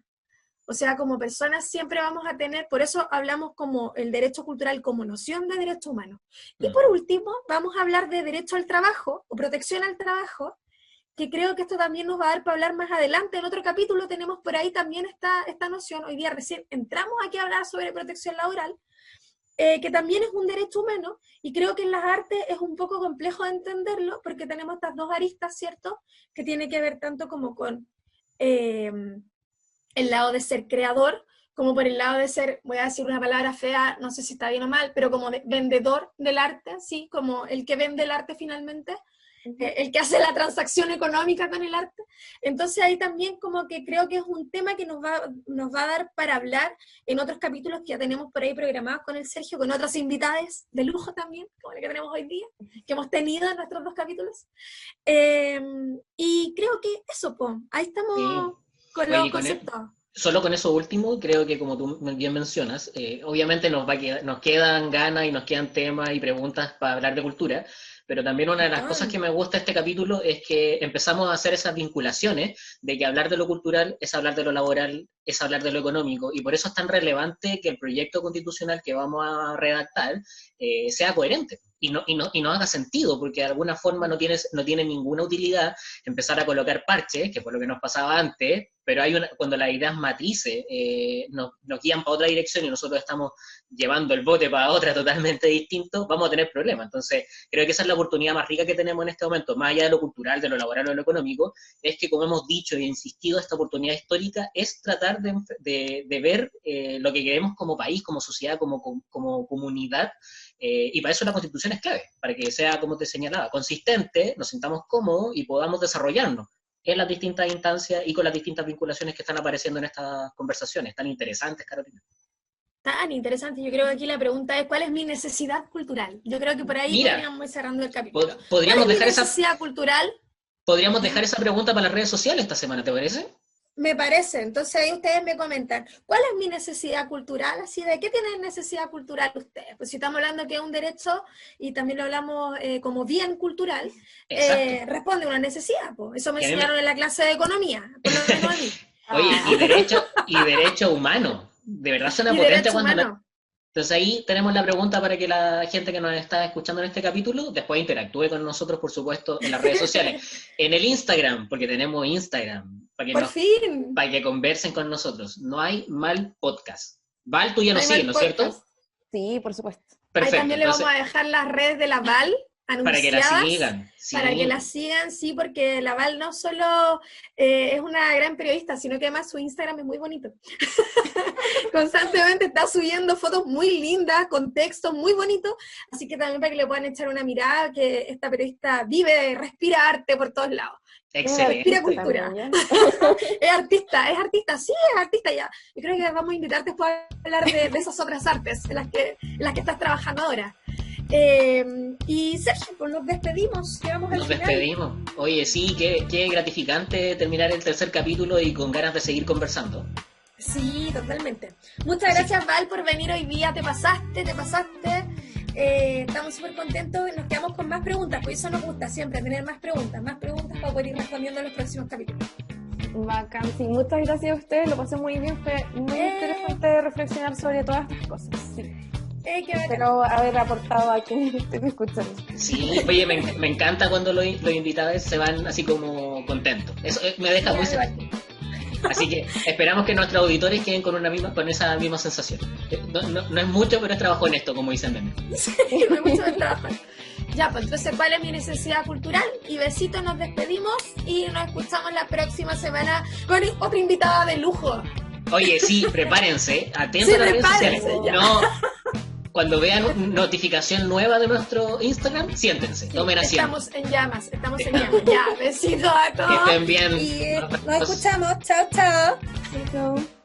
O sea, como personas siempre vamos a tener, por eso hablamos como el derecho cultural como noción de derecho humano. Y por último, vamos a hablar de derecho al trabajo, o protección al trabajo, que creo que esto también nos va a dar para hablar más adelante. En otro capítulo tenemos por ahí también esta noción. Hoy día recién entramos aquí a hablar sobre protección laboral, que también es un derecho humano, y creo que en las artes es un poco complejo de entenderlo, porque tenemos estas dos aristas, ¿cierto?, que tiene que ver tanto como con el lado de ser creador, como por el lado de ser, voy a decir una palabra fea, no sé si está bien o mal, pero como vendedor del arte, ¿sí?, como el que vende el arte finalmente, el que hace la transacción económica con el arte. Entonces ahí también como que creo que es un tema que nos va a dar para hablar en otros capítulos que ya tenemos por ahí programados con el Sergio, con otras invitadas de lujo también, como la que tenemos hoy día, que hemos tenido en nuestros 2 capítulos. Y creo que eso, ahí estamos con los conceptos. Solo con eso último, creo que como tú bien mencionas, obviamente nos quedan ganas y nos quedan temas y preguntas para hablar de cultura, pero también una de las cosas que me gusta de este capítulo es que empezamos a hacer esas vinculaciones de que hablar de lo cultural es hablar de lo laboral, es hablar de lo económico, y por eso es tan relevante que el proyecto constitucional que vamos a redactar sea coherente y no haga sentido, porque de alguna forma no tiene ninguna utilidad empezar a colocar parches, que fue lo que nos pasaba antes, pero cuando las ideas matrices nos guían para otra dirección y nosotros estamos llevando el bote para otra totalmente distinto, vamos a tener problemas. Entonces, creo que esa es la oportunidad más rica que tenemos en este momento, más allá de lo cultural, de lo laboral o de lo económico, es que, como hemos dicho y insistido, esta oportunidad histórica es tratar de ver lo que queremos como país, como sociedad, como comunidad, y para eso la Constitución es clave, para que sea, como te señalaba, consistente, nos sintamos cómodos y podamos desarrollarnos en las distintas instancias y con las distintas vinculaciones que están apareciendo en estas conversaciones tan interesantes, Carolina. Tan interesante. Yo creo que aquí la pregunta es, ¿cuál es mi necesidad cultural? Yo creo que por ahí podríamos ir cerrando el capítulo. Podríamos ¿Cuál es dejar mi necesidad cultural? Podríamos dejar esa pregunta para las redes sociales esta semana, ¿te parece? Me parece. Entonces ahí ustedes me comentan, ¿cuál es mi necesidad cultural? Así, ¿de qué tienen necesidad cultural ustedes? Pues si estamos hablando que es un derecho y también lo hablamos como bien cultural, responde a una necesidad. Pues. Eso me enseñaron en la clase de economía, por lo menos a mí. Oye, y derecho humano. De verdad suena potente cuando... Entonces ahí tenemos la pregunta para que la gente que nos está escuchando en este capítulo después interactúe con nosotros, por supuesto, en las redes sociales. En el Instagram, porque tenemos Instagram, para que conversen con nosotros. No hay mal podcast. Val, tú ya nos sigues, ¿no es cierto? Sí, por supuesto. Perfecto. Ahí también le vamos a dejar las redes de la Val anunciadas. Para que la sigan. Sí. Para que la sigan, sí, porque la Val no solo es una gran periodista, sino que además su Instagram es muy bonito. Constantemente está subiendo fotos muy lindas, con textos muy bonitos, así que también para que le puedan echar una mirada, que esta periodista vive, respira arte por todos lados. Excelente. Respira cultura. Es artista, sí, es artista ya. Yo creo que vamos a invitarte después a hablar de esas otras artes en las que estás trabajando ahora. Y Sergio, pues nos despedimos, llegamos al final. Nos despedimos. Oye, sí, qué gratificante terminar el tercer capítulo y con ganas de seguir conversando. Sí, totalmente. Muchas gracias, Val, por venir hoy día. Te pasaste. Estamos súper contentos y nos quedamos con más preguntas, pues eso nos gusta siempre, tener más preguntas para poder ir respondiendo en los próximos capítulos. Bacán, sí, muchas gracias a ustedes, lo pasé muy bien, fue muy interesante reflexionar sobre todas estas cosas. Sí. Espero haber aportado a quienes estén escuchando. Sí, oye, me encanta cuando los invitados se van así como contentos. Eso me deja muy satisfecho. Así que esperamos que nuestros auditores queden con esa misma sensación. No es mucho, pero es trabajo en esto, como dicen también. Sí, no es mucho de trabajo. Ya, pues entonces, ¿cuál es mi necesidad cultural? Y besitos, nos despedimos y nos escuchamos la próxima semana con otra invitada de lujo. Oye, sí, prepárense, atentos a las redes sociales. No, cuando vean notificación nueva de nuestro Instagram, siéntense, tomen asiento. Estamos en llamas. Ya, besitos a todos. Que estén bien. Y nos escuchamos. Chao, chao. Chao.